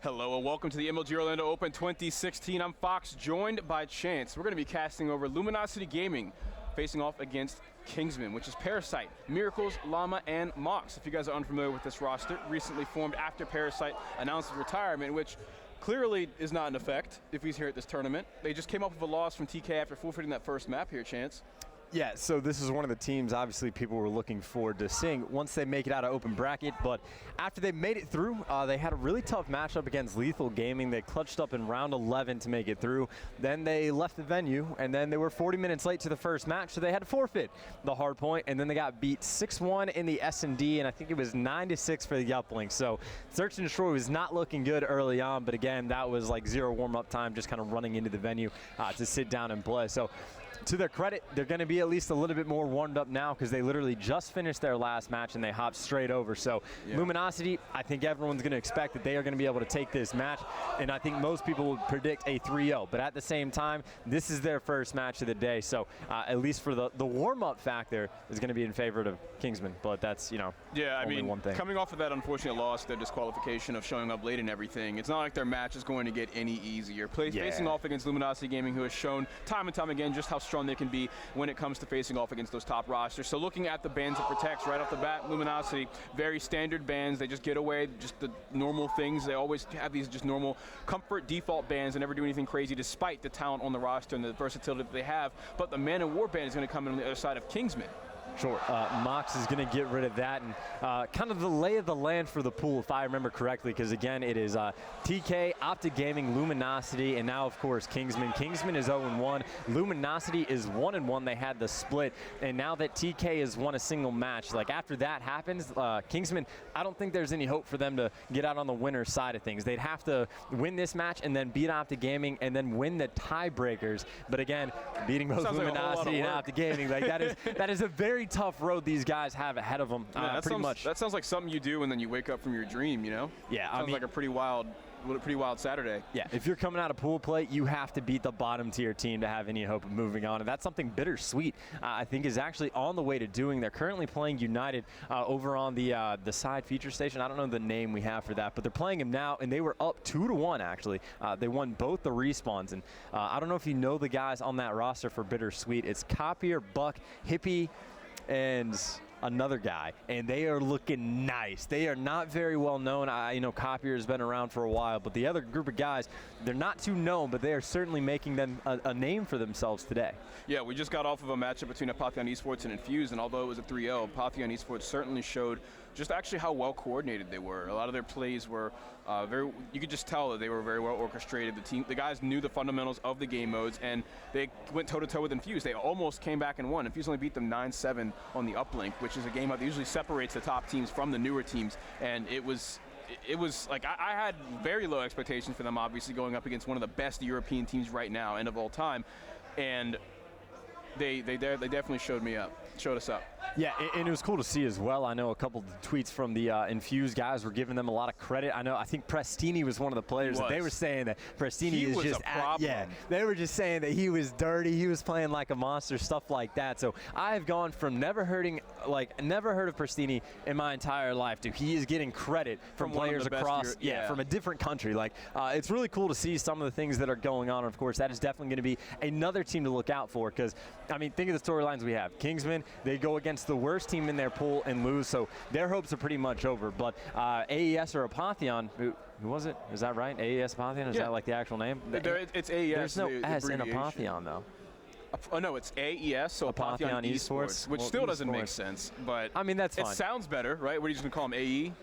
Hello and welcome to the MLG Orlando Open 2016. I'm Fox, joined by Chance. We're going to be casting over Luminosity Gaming, facing off against Kingsmen, which is Parasite, Miracles, Llama, and Mox. If you guys are unfamiliar with this roster, recently formed after Parasite announced his retirement, which clearly is not in effect if he's here at this tournament. They just came up with a loss from TK after forfeiting that first map here, Chance. Yeah, so this is one of the teams obviously people were looking forward to seeing once they make it out of open bracket, but after they made it through, they had a really tough matchup against Lethal Gaming. They clutched up in round 11 to make it through. Then they left the venue, and then they were 40 minutes late to the first match, so they had to forfeit the Hardpoint, and then they got beat 6-1 in the S&D, and I think it was 9-6 for the uplink. So Search and Destroy was not looking good early on, but again, that was like zero warm-up time, just kind of running into the venue to sit down and play. So to their credit, they're going to be at least a little bit more warmed up now because they literally just finished their last match and they hopped straight over. So yeah. Luminosity, I think everyone's going to expect that they are going to be able to take this match, and I think most people would predict a 3-0. But at the same time, this is their first match of the day, so at least for the warm-up factor is going to be in favor of Kingsmen. But that's, yeah, I mean, one thing. Coming off of that unfortunate loss, their disqualification of showing up late and everything, it's not like their match is going to get any easier. Facing off against Luminosity Gaming, who has shown time and time again just how strong they can be when it comes to facing off against those top rosters. So looking at the bans it protects right off the bat, Luminosity, very standard bans. They just get away, just the normal things. They always have these just normal comfort default bans and never do anything crazy despite the talent on the roster and the versatility that they have. But the Man of War ban is going to come in on the other side of Kingsmen. Sure. Mox is going to get rid of that, and kind of the lay of the land for the pool, if I remember correctly, because again, it is TK, Optic Gaming, Luminosity, and now, of course, Kingsmen. Kingsmen is 0-1. Luminosity is 1-1. They had the split, and now that TK has won a single match, like after that happens, Kingsmen, I don't think there's any hope for them to get out on the winner's side of things. They'd have to win this match and then beat Optic Gaming and then win the tiebreakers. But again, beating both Luminosity and Optic Gaming, like that is a very tough road these guys have ahead of them. Yeah, that sounds like something you do and then you wake up from your dream, Yeah, sounds like a pretty wild Saturday. Yeah, if you're coming out of pool play, you have to beat the bottom tier team to have any hope of moving on, and that's something Bittersweet I think is actually on the way to doing. They're currently playing United over on the side feature station. I don't know the name we have for that, but they're playing them now, and they were up 2-1 actually. They won both the respawns, and I don't know if you know the guys on that roster for Bittersweet. It's Copier, Buck, Hippie, and another guy, and they are looking nice. They are not very well known. Copier has been around for a while, but the other group of guys, they're not too known, but they are certainly making them a name for themselves today. Yeah, we just got off of a matchup between Apotheon Esports and Infused, and although it was a 3-0, Apotheon Esports certainly showed just actually how well coordinated they were. A lot of their plays were you could just tell that they were very well orchestrated. The guys knew the fundamentals of the game modes, and they went toe-to-toe with Infused. They almost came back and won. Infused only beat them 9-7 on the uplink, which is a game that usually separates the top teams from the newer teams, and it was like I had very low expectations for them, obviously going up against one of the best European teams right now and of all time, and they definitely showed us up. Yeah, and it was cool to see as well. I know a couple of tweets from the Infused guys were giving them a lot of credit. I think Prestini was one of the players that they were saying that Prestini is just they were just saying that he was dirty, he was playing like a monster, stuff like that. So I have gone from never heard of Prestini in my entire life to he is getting credit from players across from a different country. Like it's really cool to see some of the things that are going on. Of course, that is definitely going to be another team to look out for, because I mean, think of the storylines we have. Kingsmen, they go against the worst team in their pool and lose, so their hopes are pretty much over. But AES or Apotheon, who was it? Is that right? AES Apotheon? Is that like the actual name? It's AES. There's no S in Apotheon, though. Oh, no, it's AES, so Apotheon Esports, which still doesn't make sense, but I mean, that's fine. It sounds better, right? What are you just going to call them, AE?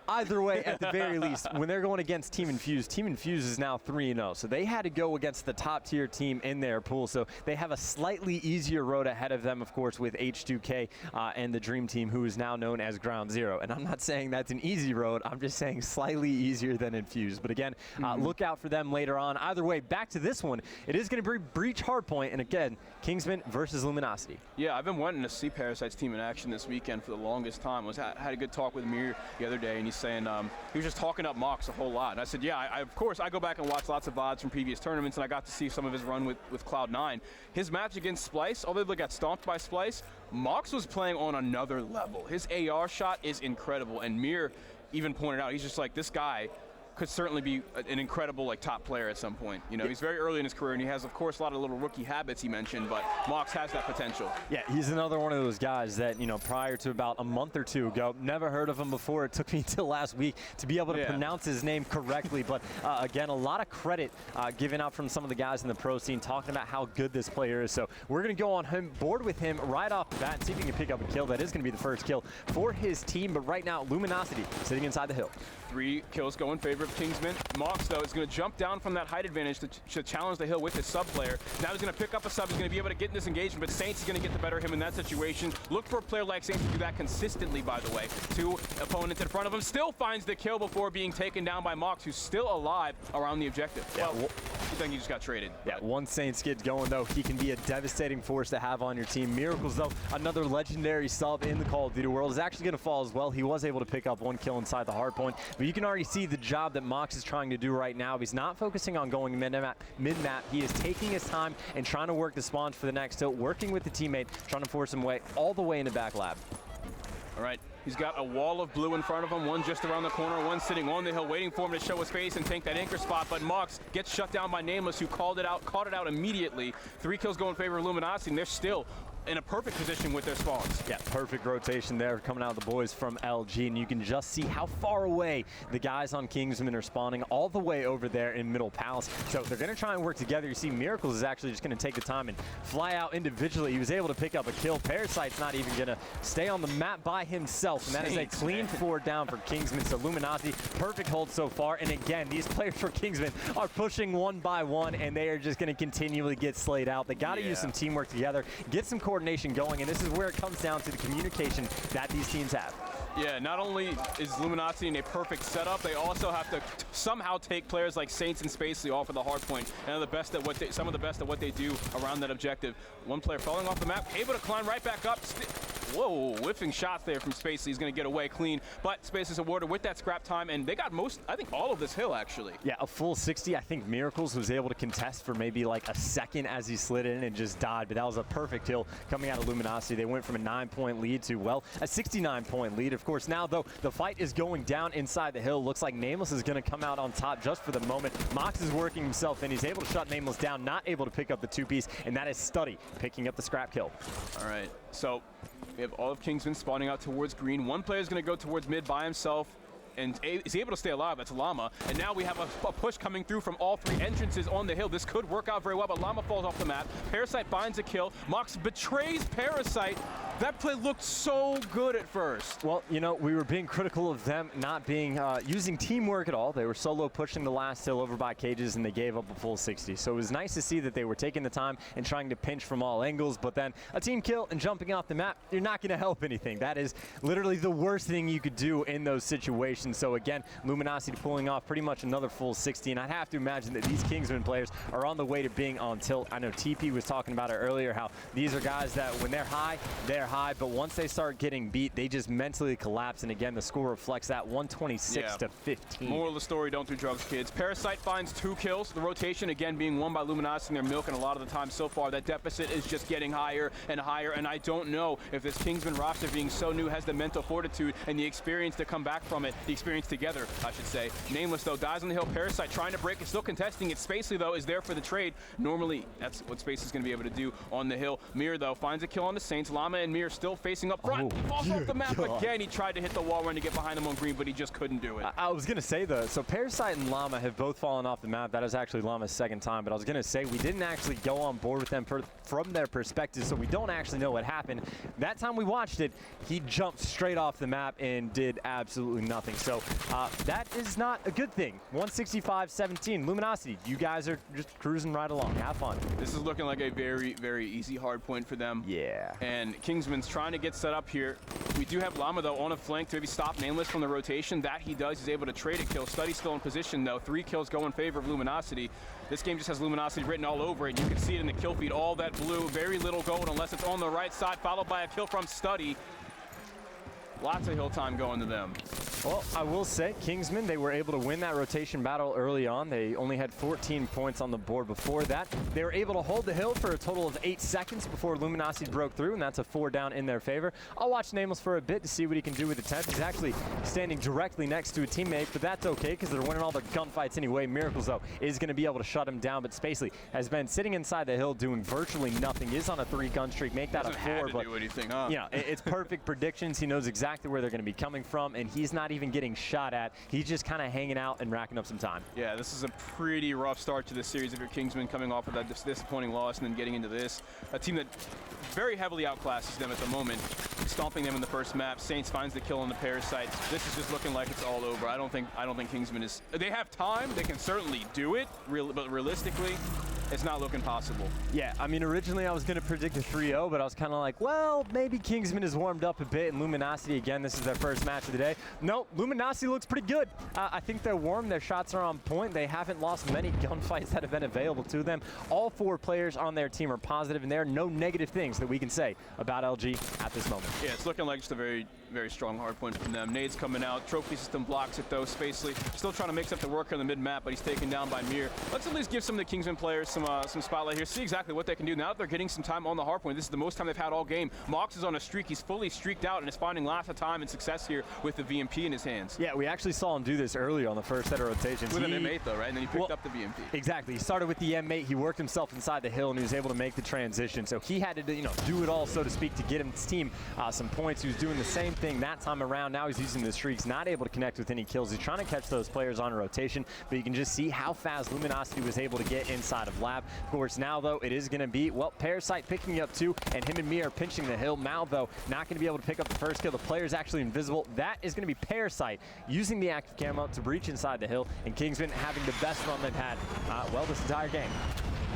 Either way, at the very least, when they're going against Team Infused is now 3-0, so they had to go against the top-tier team in their pool, so they have a slightly easier road ahead of them, of course, with H2K and the Dream Team, who is now known as Ground Zero. And I'm not saying that's an easy road, I'm just saying slightly easier than Infused. But again, look out for them later on. Either way, back to this one, it is going to be Breach Hardpoint, and again, Kingsmen versus Luminosity. Yeah, I've been wanting to see Parasite's team in action this weekend for the longest time. I had a good talk with Amir the other day, and he's saying he was just talking up Mox a whole lot. And I said, yeah, of course, I go back and watch lots of VODs from previous tournaments, and I got to see some of his run with Cloud9. His match against Splice, although they got stomped by Splice, Mox was playing on another level. His AR shot is incredible, and Mir even pointed out, he's just like, this guy could certainly be an incredible top player at some point. You know, he's very early in his career, and he has, of course, a lot of little rookie habits he mentioned, but Mox has that potential. Yeah, he's another one of those guys that, you know, prior to about a month or two ago, never heard of him before. It took me until last week to be able to pronounce his name correctly, but again, a lot of credit given out from some of the guys in the pro scene talking about how good this player is. So we're going to go on board with him right off the bat and see if he can pick up a kill. That is going to be the first kill for his team, but right now, Luminosity sitting inside the hill. 3 kills go in favor of Kingsmen. Mox, though, is going to jump down from that height advantage to challenge the hill with his sub player. Now he's going to pick up a sub. He's going to be able to get in this engagement, but Saints is going to get the better of him in that situation. Look for a player like Saints to do that consistently, by the way. 2 opponents in front of him. Still finds the kill before being taken down by Mox, who's still alive around the objective. Yeah, well, I think he just got traded. Yeah, once Saints gets going, though, he can be a devastating force to have on your team. Miracles, though, another legendary sub in the Call of Duty world, is actually going to fall as well. He was able to pick up 1 kill inside the hardpoint, but you can already see the job that Mox is trying to do right now. He's not focusing on going mid-map. He is taking his time and trying to work the spawns for the next tilt, working with the teammate, trying to force him away all the way in the back lab. All right, he's got a wall of blue in front of him, one just around the corner, one sitting on the hill, waiting for him to show his face and take that anchor spot, but Mox gets shut down by Nameless, who caught it out immediately. 3 kills go in favor of Luminosity, and they're still in a perfect position with their spawns. Yeah, perfect rotation there coming out of the boys from LG, and you can just see how far away the guys on Kingsmen are spawning all the way over there in Middle Palace. So they're going to try and work together. You see Miracles is actually just going to take the time and fly out individually. He was able to pick up a kill. Parasite's not even going to stay on the map by himself, and that is a clean 4 down for Kingsmen. So Luminosity, perfect hold so far. And again, these players for Kingsmen are pushing 1 by 1, and they are just going to continually get slayed out. They got to use some teamwork together, get some coordination going, and this is where it comes down to the communication that these teams have. Yeah, not only is Luminosity in a perfect setup, they also have to somehow take players like Saints and Spacely off of the hard point, and are the best at some of the best at what they do around that objective. 1 player falling off the map, able to climb right back up. Whoa, whiffing shots there from Spacely. He's going to get away clean, but Spacely's awarded with that scrap time, and they got I think all of this hill, actually. Yeah, a full 60. I think Miracles was able to contest for maybe like a second as he slid in and just died, but that was a perfect hill coming out of Luminosity. They went from a 9-point lead to, well, a 69-point lead. Of course, now, though, the fight is going down inside the hill. Looks like Nameless is going to come out on top just for the moment. Mox is working himself in. He's able to shut Nameless down, not able to pick up the 2-piece, and that is Study picking up the scrap kill. All right, so we have all of Kingsmen spawning out towards green. 1 player is going to go towards mid by himself and is able to stay alive. That's Llama. And now we have a push coming through from all 3 entrances on the hill. This could work out very well, but Llama falls off the map. Parasite finds a kill. Mox betrays Parasite. That play looked so good at first. Well, you know, we were being critical of them not being using teamwork at all. They were solo pushing the last hill over by Cages, and they gave up a full 60. So it was nice to see that they were taking the time and trying to pinch from all angles, but then a team kill and jumping off the map, you're not going to help anything. That is literally the worst thing you could do in those situations. So again, Luminosity pulling off pretty much another full 60, and I'd have to imagine that these Kingsmen players are on the way to being on tilt. I know TP was talking about it earlier, how these are guys that when they're high, but once they start getting beat, they just mentally collapse, and again, the score reflects that, 126 to 15. Moral of the story, don't do drugs, kids. Parasite finds 2 kills. The rotation, again, being won by Luminosity, and they're milking a lot of the time so far. That deficit is just getting higher and higher, and I don't know if this Kingsman roster, being so new, has the mental fortitude and the experience to come back from it, the experience together, I should say. Nameless, though, dies on the hill. Parasite trying to break it, still contesting it. Spacely, though, is there for the trade. Normally, that's what Spacely's going to be able to do on the hill. Mir, though, finds a kill on the Saints. Llama and Mir still facing up front. He falls off the map again. He tried to hit the wall run to get behind them on green, but he just couldn't do it. I was going to say, though, so Parasite and Llama have both fallen off the map. That is actually Llama's 2nd time, but I was going to say we didn't actually go on board with them from their perspective, so we don't actually know what happened. That time we watched it, he jumped straight off the map and did absolutely nothing. So that is not a good thing. 165-17. Luminosity, you guys are just cruising right along. Have fun. This is looking like a very, very easy hard point for them. Yeah. And Kingsman's trying to get set up here. We do have Llama, though, on a flank to maybe stop Nameless from the rotation. That he does. He's able to trade a kill. Study's still in position, though. 3 kills go in favor of Luminosity. This game just has Luminosity written all over it. You can see it in the kill feed. All that blue, very little gold unless it's on the right side, followed by a kill from Study. Lots of hill time going to them. Well, I will say, Kingsmen, they were able to win that rotation battle early on. They only had 14 points on the board before that. They were able to hold the hill for a total of 8 seconds before Luminosity broke through, and that's a 4 down in their favor. I'll watch Nameless for a bit to see what he can do with the 10th. He's actually standing directly next to a teammate, but that's okay because they're winning all their gunfights anyway. Miracles, though, is going to be able to shut him down, but Spacely has been sitting inside the hill doing virtually nothing. He is on a 3-gun streak. Make that a 4, but do anything, huh? You know, it's perfect predictions. He knows exactly where they're going to be coming from, and he's not even getting shot at. He's just kind of hanging out and racking up some time. Yeah, this is a pretty rough start to this series if you're Kingsmen, coming off of that disappointing loss and then getting into this. A team that very heavily outclasses them at the moment, stomping them in the first map. Saints finds the kill on the Parasite. This is just looking like it's all over. I don't think Kingsmen is. They have time. They can certainly do it, but realistically, it's not looking possible. Yeah, I mean, originally I was going to predict a 3-0, but I was kind of like, well, maybe Kingsmen has warmed up a bit, and Luminosity, again, this is their first match of the day. No, Luminosity looks pretty good. I think they're warm. Their shots are on point. They haven't lost many gunfights that have been available to them. All 4 players on their team are positive, and there are no negative things that we can say about LG at this moment. Yeah, it's looking like just a very, very strong hard point from them. Nades coming out. Trophy system blocks it, though. Spacely still trying to mix up the work on the mid-map, but he's taken down by Mir. Let's at least give some of the Kingsmen players some spotlight here. See exactly what they can do now that they're getting some time on the hard point. This is the most time they've had all game. Mox is on a streak. He's fully streaked out and is finding lots of time and success here with the VMP in his hands. Yeah, we actually saw him do this earlier on the first set of rotations. With an M8, though, right? And then he picked up the VMP. Exactly. He started with the M8. He worked himself inside the hill, and he was able to make the transition. So he had to, do it all, so to speak, to get his team some points. He was doing the same thing that time around. Now he's using the streaks, not able to connect with any kills. He's trying to catch those players on a rotation, but you can just see how fast Luminosity was able to get inside of Lab. Of course, now, though, it is going to be, well, Parasite picking up 2, and him and me are pinching the hill. Mal, though, not going to be able to pick up the first kill. The player's actually invisible. That is going to be Parasite using the active camo to breach inside the hill, and Kingsmen having the best run they've had, well, this entire game.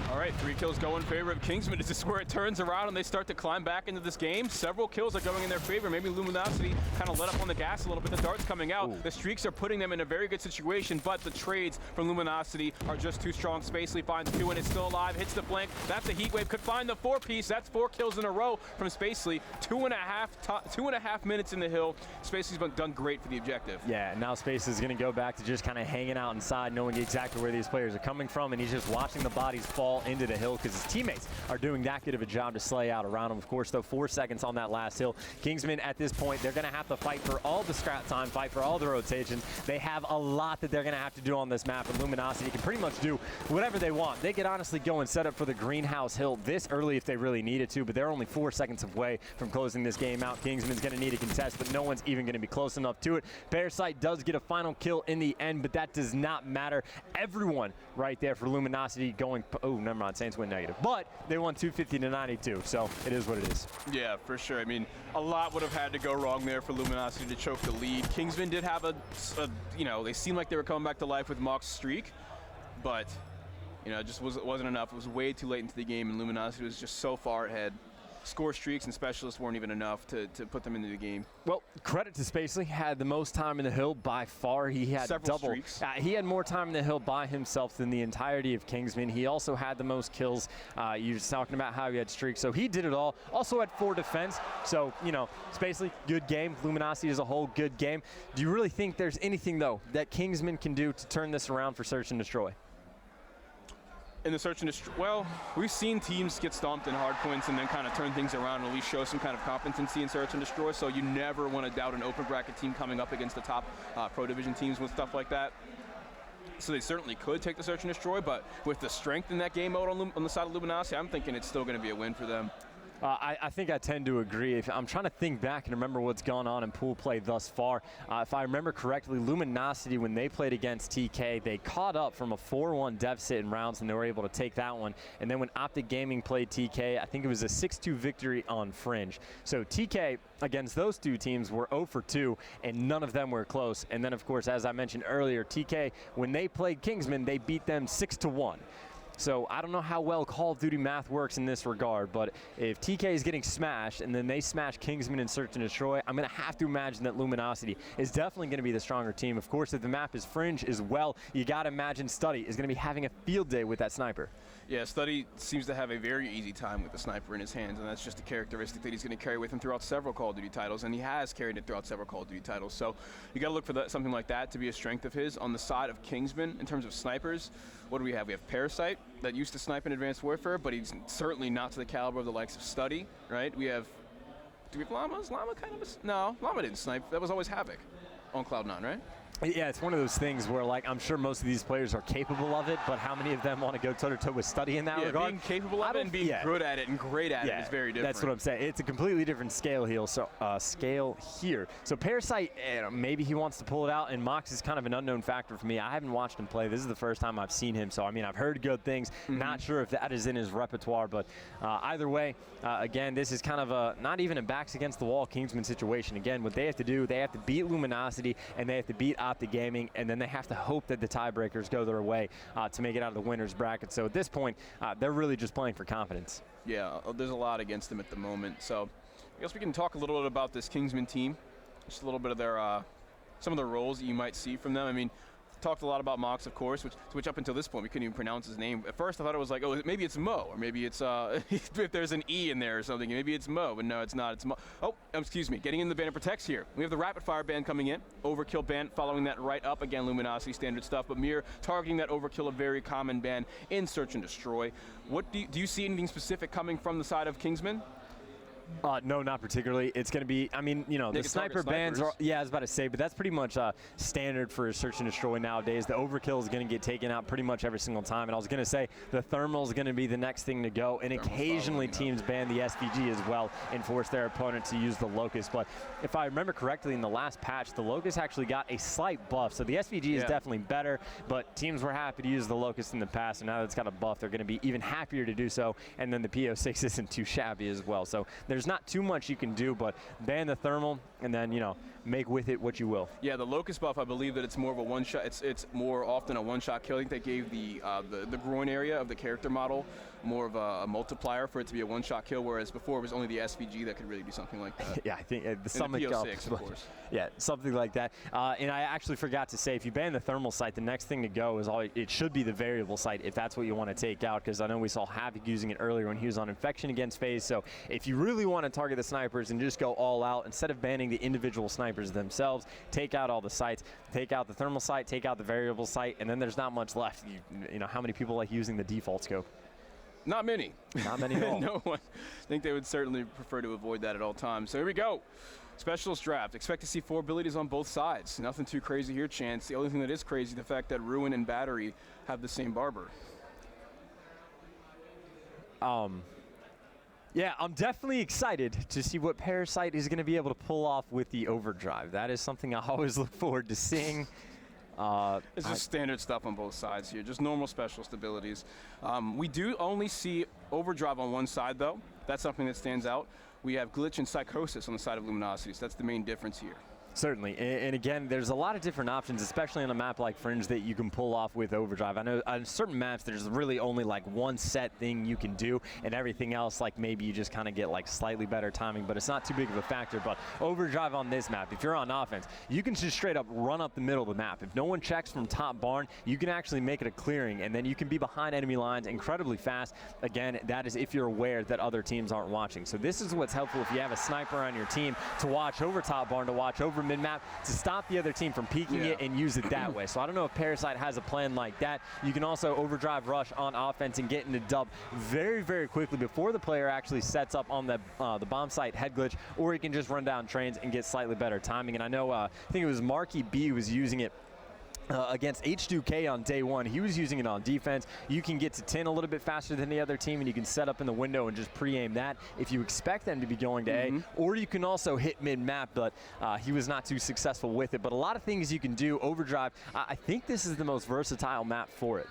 All right, 3 kills go in favor of Kingsmen. Is this where it turns around and they start to climb back into this game? Several kills are going in their favor. Maybe Luminosity kind of let up on the gas a little bit. The darts coming out. Ooh. The streaks are putting them in a very good situation, but the trades from Luminosity are just too strong. Spacely finds 2 and it's still alive. Hits the flank. That's a heat wave. Could find the 4-piece. That's 4 kills in a row from Spacely. 2.5 minutes in the hill. Spacely's done great for the objective. Yeah, now Spacely is going to go back to just kind of hanging out inside, knowing exactly where these players are coming from, and he's just watching the bodies fall into the hill because his teammates are doing that good of a job to slay out around him. Of course, though, 4 seconds on that last hill. Kingsmen, at this point, they're going to have to fight for all the scrap time, fight for all the rotations. They have a lot that they're going to have to do on this map, and Luminosity can pretty much do whatever they want. They could honestly go and set up for the greenhouse hill this early if they really needed to, but they're only 4 seconds away from closing this game out. Kingsman's going to need a contest, but no one's even going to be close enough to it. Parasite does get a final kill in the end, but that does not matter. Everyone right there for Luminosity going, oh, never mind, Saints win negative. But they won 250-92, so it is what it is. Yeah, for sure. I mean, a lot would have had to go wrong there for Luminosity to choke the lead. Kingsmen did have they seemed like they were coming back to life with Mox's streak, but, it just wasn't enough. It was way too late into the game, and Luminosity was just so far ahead. Score streaks and specialists weren't even enough to put them into the game. Well, credit to Spacely. Had the most time in the hill by far. He had several double. Streaks. He had more time in the hill by himself than the entirety of Kingsmen. He also had the most kills. You were talking about how he had streaks, so he did it all. Also had 4 defense. So, Spacely, good game. Luminosity as a whole, good game. Do you really think there's anything, though, that Kingsmen can do to turn this around for Search and Destroy? In the Search and Destroy, well, we've seen teams get stomped in hard points and then kind of turn things around and at least show some kind of competency in Search and Destroy, so you never want to doubt an open bracket team coming up against the top pro division teams with stuff like that. So they certainly could take the Search and Destroy, but with the strength in that game mode on the side of Luminosity, I'm thinking it's still going to be a win for them. I think I tend to agree. I'm trying to think back and remember what's gone on in pool play thus far. If I remember correctly, Luminosity, when they played against TK, they caught up from a 4-1 deficit in rounds, and they were able to take that one. And then when Optic Gaming played TK, I think it was a 6-2 victory on Fringe. So TK, against those 2 teams, were 0 for 2, and none of them were close. And then, of course, as I mentioned earlier, TK, when they played Kingsmen, they beat them 6-1. So I don't know how well Call of Duty math works in this regard, but if TK is getting smashed and then they smash Kingsmen in Search and Destroy, I'm going to have to imagine that Luminosity is definitely going to be the stronger team. Of course, if the map is Fringe as well, you got to imagine Study is going to be having a field day with that sniper. Yeah, Study seems to have a very easy time with the sniper in his hands, and that's just a characteristic that he's going to carry with him throughout several Call of Duty titles, and he has carried it throughout several Call of Duty titles. So you got to look for something like that to be a strength of his. On the side of Kingsmen, in terms of snipers, what do we have? We have Parasite that used to snipe in Advanced Warfare, but he's certainly not to the caliber of the likes of Study, right? Do we have Llama's? Llama kind of no, Llama didn't snipe. That was always Havoc on Cloud9, right? Yeah, it's one of those things where, like, I'm sure most of these players are capable of it, but how many of them want to go toe-to-toe with Study in that regard? Being capable of it and being good at it and great at it is very different. That's what I'm saying. It's a completely different scale here. So Parasite, maybe he wants to pull it out, and Mox is kind of an unknown factor for me. I haven't watched him play. This is the first time I've seen him, so, I mean, I've heard good things. Not sure if that is in his repertoire, but either way, again, this is kind of not even a backs against the wall Kingsman situation. Again, what they have to do, they have to beat Luminosity, and they have to beat Optic Gaming, and then they have to hope that the tiebreakers go their way to make it out of the winner's bracket. So at this point, they're really just playing for confidence. Yeah, there's a lot against them at the moment. So I guess we can talk a little bit about this Kingsman team, just a little bit of their some of the roles that you might see from them. I mean, talked a lot about Mox, of course, which up until this point we couldn't even pronounce his name. At first I thought it was like, oh, maybe it's Mo, or maybe it's if there's an E in there or something, maybe it's Mo, but no, it's not. It's Mo. Oh, excuse me. Getting in the ban of protects here. We have the rapid fire ban coming in, overkill ban following that right up. Again, Luminosity standard stuff, but Mir targeting that overkill, a very common ban in Search and Destroy. What do you see anything specific coming from the side of Kingsmen? No, not particularly. It's going to be, I mean, you know, the sniper bans are, I was about to say, but that's pretty much standard for Search and Destroy nowadays. The overkill is going to get taken out pretty much every single time. And I was going to say the thermal is going to be the next thing to go. And occasionally teams ban the SVG as well and force their opponent to use the Locust. But if I remember correctly, in the last patch, the Locust actually got a slight buff. So the SVG is definitely better, but teams were happy to use the Locust in the past. And now that it's got a buff, they're going to be even happier to do so. And then the PO6 isn't too shabby as well. So there's not too much you can do, but ban the thermal and then, you know, make with it what you will. Yeah, the Locust buff, I believe that it's more of a one-shot. It's more often a one-shot kill. I think they gave the groin area of the character model more of a multiplier for it to be a one-shot kill, whereas before it was only the SVG that could really do something like that. Yeah, I think the summit the PO6, of course. Yeah, something like that. And I actually forgot to say, if you ban the thermal sight, the next thing to go is it should be the variable sight if that's what you want to take out, because I know we saw Havoc using it earlier when he was on Infection against FaZe. So if you really want to target the snipers and just go all out, instead of banning the individual snipers themselves, take out all the sights, take out the thermal sight, take out the variable sight, and then there's not much left. You know, how many people like using the default scope? Not many. Not many at all. No one. I think they would certainly prefer to avoid that at all times. So here we go. Specialist draft. Expect to see 4 abilities on both sides. Nothing too crazy here, Chance. The only thing that is crazy, the fact that Ruin and Battery have the same barber. Yeah, I'm definitely excited to see what Parasite is going to be able to pull off with the overdrive. That is something I always look forward to seeing. It's just standard stuff on both sides here, just normal specialist abilities. We do only see overdrive on one side, though. That's something that stands out. We have glitch and psychosis on the side of Luminosity, so that's the main difference here. Certainly, and again, there's a lot of different options, especially on a map like Fringe, that you can pull off with overdrive. I know on certain maps, there's really only like one set thing you can do, and everything else, like maybe you just kind of get like slightly better timing, but it's not too big of a factor. But overdrive on this map, if you're on offense, you can just straight up run up the middle of the map. If no one checks from top barn, you can actually make it a clearing, and then you can be behind enemy lines incredibly fast. Again, that is if you're aware that other teams aren't watching. So this is what's helpful if you have a sniper on your team, to watch over top barn, to watch over mid-map, to stop the other team from peeking it and use it that way. So I don't know if Parasite has a plan like that. You can also overdrive rush on offense and get into dub very, very quickly before the player actually sets up on the bomb site head glitch, or he can just run down trains and get slightly better timing. And I know, I think it was Marky B who was using it against H2K on day one. He was using it on defense. You can get to 10 a little bit faster than the other team, and you can set up in the window and just pre-aim that if you expect them to be going to A. Or you can also hit mid-map, but he was not too successful with it. But a lot of things you can do. Overdrive, I think this is the most versatile map for it.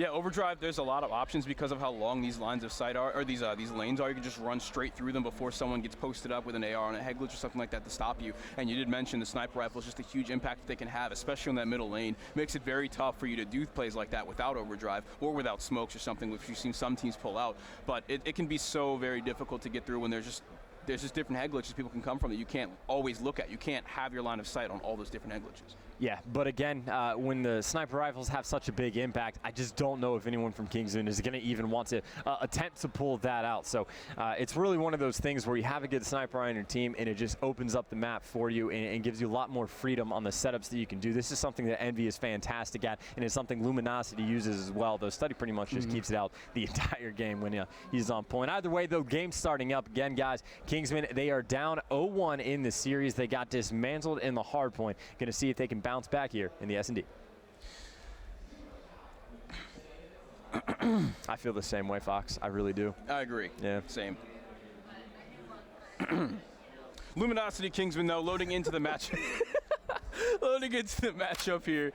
Yeah, overdrive, there's a lot of options because of how long these lines of sight are, or these lanes are. You can just run straight through them before someone gets posted up with an AR on a head glitch or something like that to stop you. And you did mention the sniper rifle is just a huge impact that they can have, especially on that middle lane. Makes it very tough for you to do plays like that without overdrive or without smokes or something, which you've seen some teams pull out. But it can be so very difficult to get through when there's just different head glitches people can come from that you can't always look at. You can't have your line of sight on all those different head glitches. Yeah, but again, when the sniper rifles have such a big impact, I just don't know if anyone from Kingsmen is going to even want to attempt to pull that out. So it's really one of those things where you have a good sniper on your team, and it just opens up the map for you and gives you a lot more freedom on the setups that you can do. This is something that Envy is fantastic at, and it's something Luminosity uses as well, though Study pretty much just keeps it out the entire game when he's on point. Either way, though, game starting up again, guys. Kingsmen, they are down 0-1 in the series. They got dismantled in the hardpoint. Going to see if they can bounce back here in the S&D. I feel the same way, Fox. I really do. I agree. Yeah. Same. Luminosity Kingsmen, though, loading into the match. Loading into the matchup here.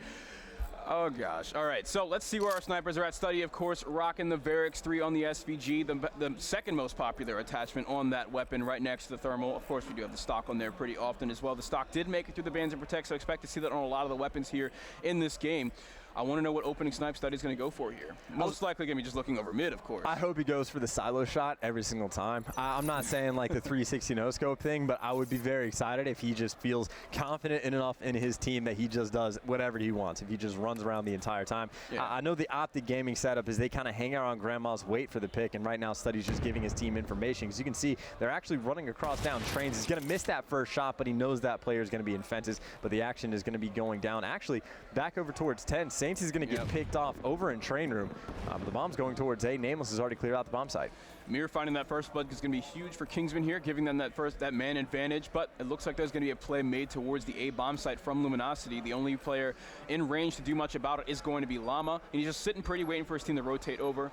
Oh, gosh. All right, so let's see where our snipers are at. Study, of course, rocking the Varix 3 on the SVG, the second most popular attachment on that weapon right next to the thermal. Of course, we do have the stock on there pretty often as well. The stock did make it through the Bands and Protect, so expect to see that on a lot of the weapons here in this game. I want to know what opening snipe Study's going to go for here. Most likely going to be just looking over mid, of course. I hope he goes for the silo shot every single time. I'm not saying like the 360 no-scope thing, but I would be very excited if he just feels confident enough in his team that he just does whatever he wants, if he just runs around the entire time. Yeah. I know the Optic Gaming setup is they kind of hang out on Grandma's, wait for the pick, and right now Study's just giving his team information. Because you can see they're actually running across down trains. He's going to miss that first shot, but he knows that player is going to be in fences, but the action is going to be going down. Actually, back over towards 10, Saints is going to get picked off over in train room. But the bomb's going towards A. Nameless has already cleared out the bomb site. Mir finding that first blood is going to be huge for Kingsmen here, giving them that man advantage, but it looks like there's going to be a play made towards the A bomb site from Luminosity. The only player in range to do much about it is going to be Llama, and he's just sitting pretty, waiting for his team to rotate over.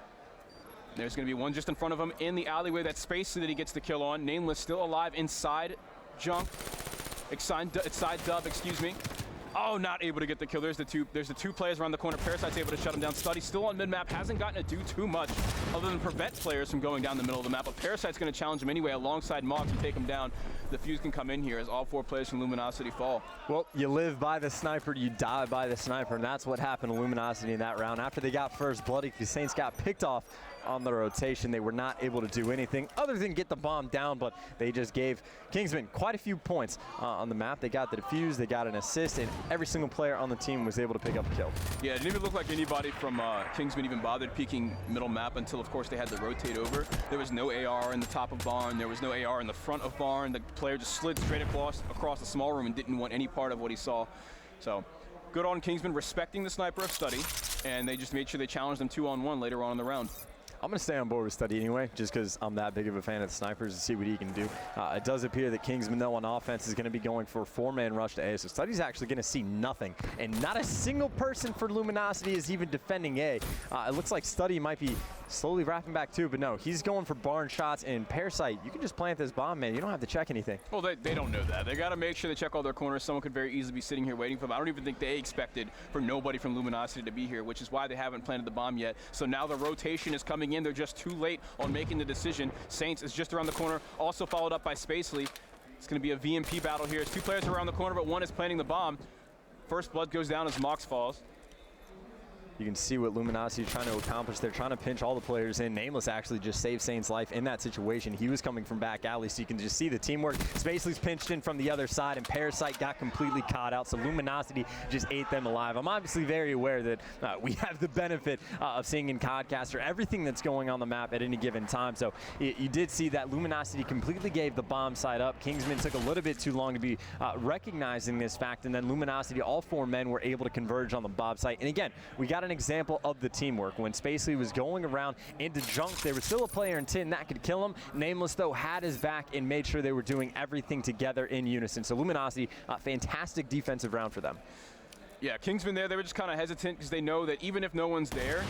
There's going to be one just in front of him in the alleyway. That space that he gets the kill on. Nameless still alive inside junk. Side dub, excuse me. Oh, not able to get the kill. There's the two players around the corner. Parasite's able to shut him down. Study still on mid-map. Hasn't gotten to do too much other than prevent players from going down the middle of the map. But Parasite's going to challenge him anyway alongside Mox to take him down. The fuse can come in here as all four players from Luminosity fall. Well, you live by the sniper, you die by the sniper, and that's what happened to Luminosity in that round. After they got first bloody, the Saints got picked off on the rotation. They were not able to do anything other than get the bomb down, but they just gave Kingsmen quite a few points on the map. They got the defuse, they got an assist, and every single player on the team was able to pick up a kill. Yeah, it didn't even look like anybody from Kingsmen even bothered peeking middle map until, of course, they had to rotate over. There was no AR in the top of barn. There was no AR in the front of barn. The player just slid straight across the small room and didn't want any part of what he saw. So good on Kingsmen respecting the sniper of Study, and they just made sure they challenged them 2-on-1 later on in the round. I'm going to stay on board with Study anyway, just because I'm that big of a fan of the snipers to see what he can do. It does appear that Kingsman, though, on offense is going to be going for a four-man rush to A, so Study's actually going to see nothing. And not a single person for Luminosity is even defending A. It looks like Study might be slowly wrapping back too, but no, he's going for barn shots, and Parasite, you can just plant this bomb, man. You don't have to check anything. Well, they don't know that. They got to make sure they check all their corners. Someone could very easily be sitting here waiting for them. I don't even think they expected for nobody from Luminosity to be here, which is why they haven't planted the bomb yet. So now the rotation is coming in. They're just too late on making the decision. Saints is just around the corner, also followed up by Spacely. It's going to be a VMP battle here. It's two players around the corner, but one is planting the bomb. First blood goes down as Mox falls. You can see what Luminosity is trying to accomplish. They're trying to pinch all the players in. Nameless actually just saved Saint's life in that situation. He was coming from back alley, so you can just see the teamwork. Spacely's pinched in from the other side, and Parasite got completely caught out, so Luminosity just ate them alive. I'm obviously very aware that we have the benefit of seeing in Codcaster everything that's going on the map at any given time, so you did see that Luminosity completely gave the bomb side up. Kingsman took a little bit too long to be recognizing this fact, and then Luminosity, all four men, were able to converge on the bomb site. And again, we got an example of the teamwork. When Spacely was going around into junk, there was still a player in tin that could kill him. Nameless, though, had his back and made sure they were doing everything together in unison. So Luminosity, fantastic defensive round for them. Yeah, Kingsmen there, they were just kind of hesitant because they know that even if no one's there,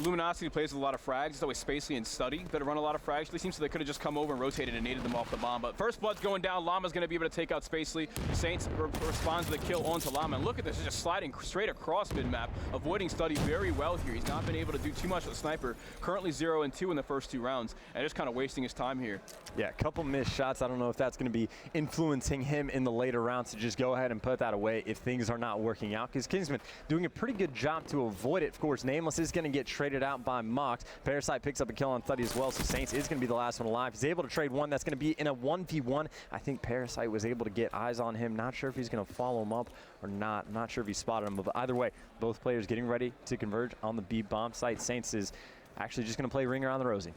Luminosity plays with a lot of frags. It's always Spacely and Study that run a lot of frags. It seems so they could have just come over and rotated and naded them off the bomb. But first blood's going down. Llama's going to be able to take out Spacely. Saints responds to the kill onto Llama. And look at this, just sliding straight across mid-map, avoiding Study very well here. He's not been able to do too much with the sniper. Currently 0 and 2 in the first 2 rounds, and just kind of wasting his time here. Yeah, a couple missed shots. I don't know if that's going to be influencing him in the later rounds to just go ahead and put that away if things are not working out, because Kingsman doing a pretty good job to avoid it. Of course, Nameless is going to get traded out by Mox. Parasite picks up a kill on Study as well, so Saints is going to be the last one alive. He's able to trade one. That's going to be in a 1v1. I think Parasite was able to get eyes on him. Not sure if he's going to follow him up or not. I'm not sure if he spotted him, but either way, both players getting ready to converge on the B bomb site. Saints is actually just going to play ring around the rosy.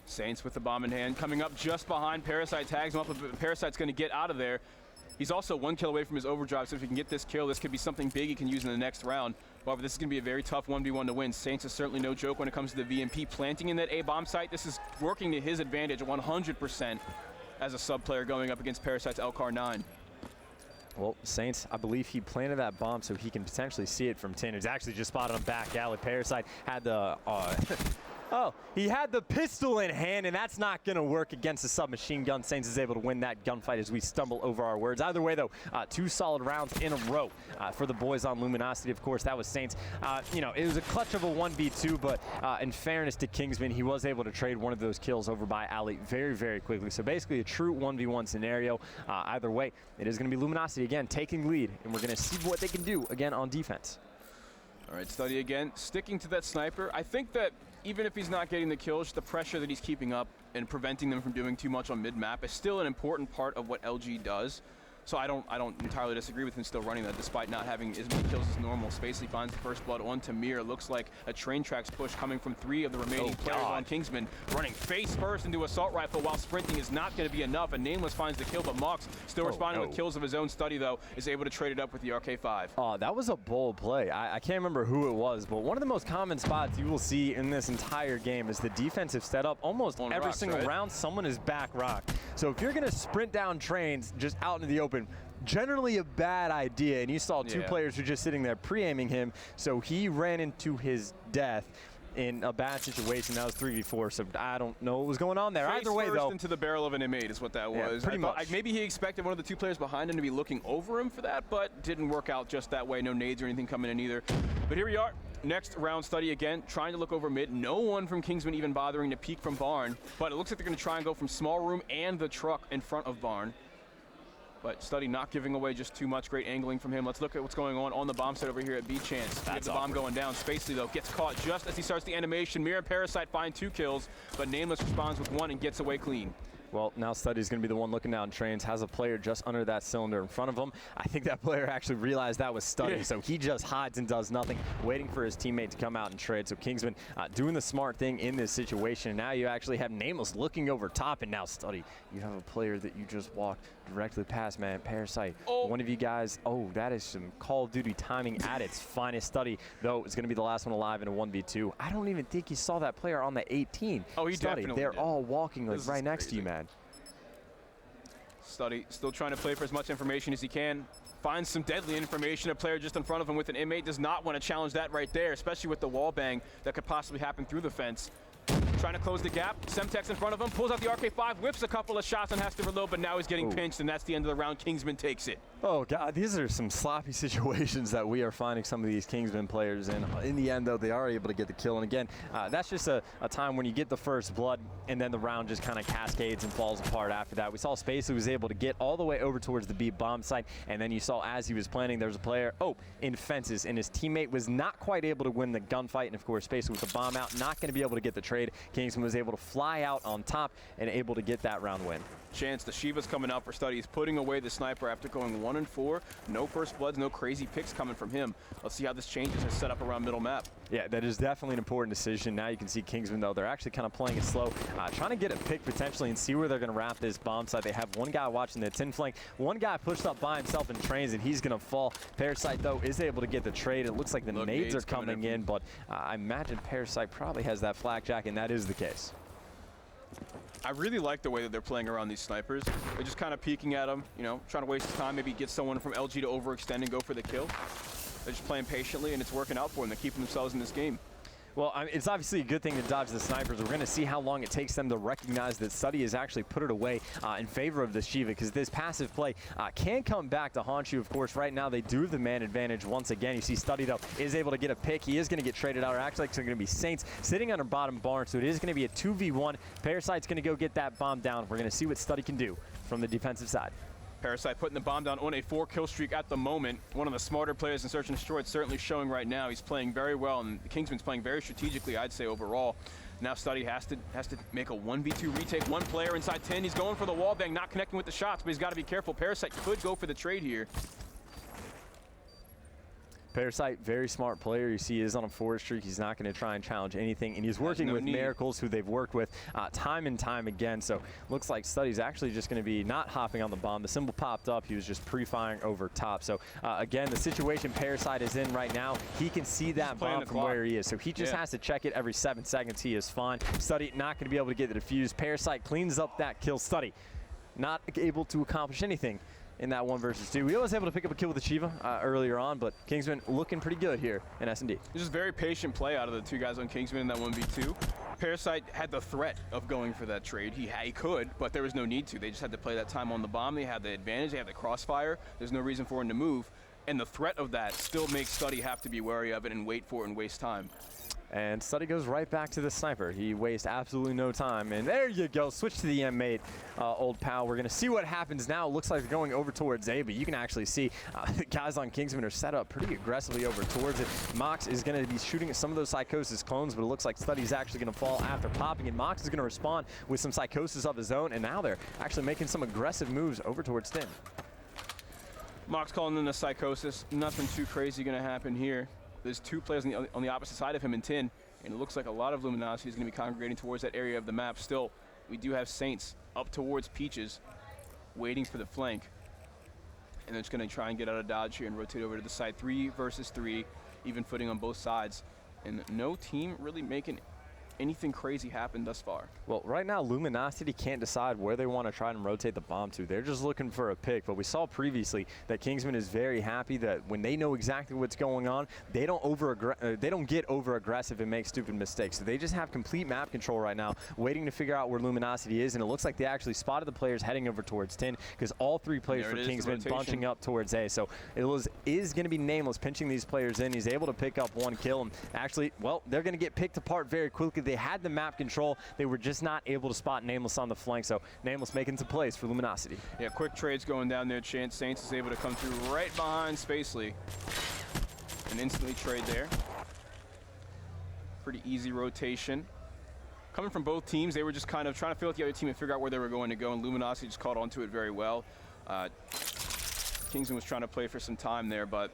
Saints with the bomb in hand, coming up just behind Parasite, tags him up, but Parasite's going to get out of there. He's also 1 kill away from his overdrive, so if he can get this kill, this could be something big he can use in the next round. However, this is going to be a very tough 1v1 to win. Saints is certainly no joke when it comes to the VMP planting in that A bomb site. This is working to his advantage 100% as a sub player going up against Parasite's Elcar 9. Well, Saints, I believe he planted that bomb so he can potentially see it from 10. He's actually just spotted him back alley. Parasite had the oh, he had the pistol in hand, and that's not going to work against the submachine gun. Saints is able to win that gunfight as we stumble over our words. Either way, though, 2 solid rounds in a row for the boys on Luminosity. Of course, that was Saints. You know, it was a clutch of a 1v2, but in fairness to Kingsman, he was able to trade one of those kills over by Ali very, very quickly. So basically a true 1v1 scenario. Either way, it is going to be Luminosity again taking lead, and we're going to see what they can do again on defense. All right, Study again, sticking to that sniper. I think that even if he's not getting the kills, the pressure that he's keeping up and preventing them from doing too much on mid-map is still an important part of what LG does. So I don't entirely disagree with him still running that despite not having as many kills as normal. Spacely finds the first blood on Tamir. Looks like a train tracks push coming from 3 of the remaining players on Kingsman. Running face first into assault rifle while sprinting is not going to be enough, and Nameless finds the kill, but Mox still responding with kills of his own. Study, though, is able to trade it up with the RK5. Oh, that was a bold play. I can't remember who it was, but one of the most common spots you will see in this entire game is the defensive setup. Almost on every rocks, single round, someone is back rock. So if you're going to sprint down trains just out into the open, generally a bad idea, and you saw 2 players who were just sitting there pre-aiming him, so he ran into his death in a bad situation. That was 3v4, so I don't know what was going on there. Either way, though, into the barrel of an M8 is what that was. Pretty much. Maybe he expected one of the 2 players behind him to be looking over him for that, but didn't work out just that way. No nades or anything coming in either. But here we are. Next round, Study again, trying to look over mid. No one from Kingsman even bothering to peek from Barn, but it looks like they're going to try and go from small room and the truck in front of Barn. But Study not giving away just too much. Great angling from him. Let's look at what's going on the bomb site over here at B Chance. That's the bomb going down. Spacely, though, gets caught just as he starts the animation. Mirror and Parasite find 2 kills, but Nameless responds with 1 and gets away clean. Well, now Study's going to be the one looking down trains, has a player just under that cylinder in front of him. I think that player actually realized that was Study, so he just hides and does nothing, waiting for his teammate to come out and trade. So Kingsman doing the smart thing in this situation. And now you actually have Nameless looking over top, and now Study, you have a player that you just walked directly past, man. Parasite, one of you guys, that is some Call of Duty timing at its finest. Study, though, is going to be the last one alive in a 1v2. I don't even think he saw that player on the 18. Oh, he Study, definitely they're did. all walking like right next to you, man. Study still trying to play for as much information as he can. Finds some deadly information. A player just in front of him with an M8 does not want to challenge that right there, especially with the wall bang that could possibly happen through the fence. Trying to close the gap. Semtex in front of him, pulls out the RK5, whips a couple of shots and has to reload, but now he's getting pinched, and that's the end of the round. Kingsman takes it. Oh, God, these are some sloppy situations that we are finding some of these Kingsman players in. In the end, though, they are able to get the kill. And again, that's just a time when you get the first blood, and then the round just kind of cascades and falls apart after that. We saw Spacely was able to get all the way over towards the B bomb site, and then you saw as he was planning, there was a player, in fences, and his teammate was not quite able to win the gunfight. And, of course, Spacely with the bomb out, not going to be able to get the trade. Kingsman was able to fly out on top and able to get that round win. Chance, the Shiva's coming out for Study. He's putting away the sniper after going 1 and 4. No first bloods, no crazy picks coming from him. Let's see how this changes his setup around middle map. Yeah, that is definitely an important decision. Now you can see Kingsman, though, they're actually kind of playing it slow, trying to get a pick potentially and see where they're going to wrap this bomb site. They have one guy watching the 10 flank, one guy pushed up by himself in trains, and he's going to fall. Parasite, though, is able to get the trade. It looks like the nades are coming in, but I imagine Parasite probably has that flak jack, and that is the case. I really like the way that they're playing around these snipers. They're just kind of peeking at them, you know, trying to waste time, maybe get someone from LG to overextend and go for the kill. They're just playing patiently, and it's working out for them. They're keeping themselves in this game. Well, I mean, it's obviously a good thing to dodge the snipers. We're going to see how long it takes them to recognize that Study has actually put it away in favor of the Shiva, because this passive play can come back to haunt you. Of course, right now they do have the man advantage once again. You see Study, though, is able to get a pick. He is going to get traded out. Actually, it's going to be Saints sitting on her bottom barn, so it is going to be a 2v1. Parasite's going to go get that bomb down. We're going to see what Study can do from the defensive side. Parasite putting the bomb down on a 4-kill streak at the moment. One of the smarter players in Search and Destroy. It's certainly showing right now. He's playing very well, and the Kingsman's playing very strategically, I'd say, overall. Now Study has to make a 1v2 retake. One player inside 10. He's going for the wall bang, not connecting with the shots, but he's got to be careful. Parasite could go for the trade here. Parasite, very smart player. You see he is on a 4 streak. He's not going to try and challenge anything. And he's working with Miracles, who they've worked with time and time again. So looks like Study's actually just going to be not hopping on the bomb. The symbol popped up. He was just pre-firing over top. So again, the situation Parasite is in right now, he can see that bomb from where he is. So he just has to check it every 7 seconds. He is fine. Study not going to be able to get the defuse. Parasite cleans up that kill. Study not able to accomplish anything in that 1 versus 2. We was able to pick up a kill with the Shiva earlier on, but Kingsman looking pretty good here in S&D. This is very patient play out of the 2 guys on Kingsman in that 1v2. Parasite had the threat of going for that trade. He could, but there was no need to. They just had to play that time on the bomb. They had the advantage. They had the crossfire. There's no reason for him to move. And the threat of that still makes Study have to be wary of it and wait for it and waste time. And Study goes right back to the sniper. He wastes absolutely no time. And there you go. Switch to the M8, old pal. We're going to see what happens now. Looks like they're going over towards A, but you can actually see the guys on Kingsman are set up pretty aggressively over towards it. Mox is going to be shooting at some of those Psychosis clones, but it looks like Study's actually going to fall after popping, and Mox is going to respond with some Psychosis of his own, and now they're actually making some aggressive moves over towards Tin. Mox calling in the Psychosis. Nothing too crazy going to happen here. There's 2 players on the opposite side of him in Tin, and it looks like a lot of Luminosity is going to be congregating towards that area of the map. Still, we do have Saints up towards Peaches, waiting for the flank. And they're just going to try and get out of dodge here and rotate over to the side. 3 versus 3, even footing on both sides. And no team really making anything crazy happen thus far. Well, right now, Luminosity can't decide where they want to try and rotate the bomb to. They're just looking for a pick. But we saw previously that Kingsman is very happy that when they know exactly what's going on, they don't get over aggressive and make stupid mistakes. So they just have complete map control right now, waiting to figure out where Luminosity is. And it looks like they actually spotted the players heading over towards 10, because all 3 players for Kingsman bunching up towards A. So it is going to be Nameless pinching these players in. He's able to pick up 1 kill. And actually, well, they're going to get picked apart very quickly. They had the map control. They were just not able to spot Nameless on the flank. So Nameless making some plays for Luminosity. Yeah, quick trades going down there. Chance Saints is able to come through right behind Spacely and instantly trade there. Pretty easy rotation. Coming from both teams, they were just kind of trying to fill out the other team and figure out where they were going to go, and Luminosity just caught onto it very well. Kingsman was trying to play for some time there, but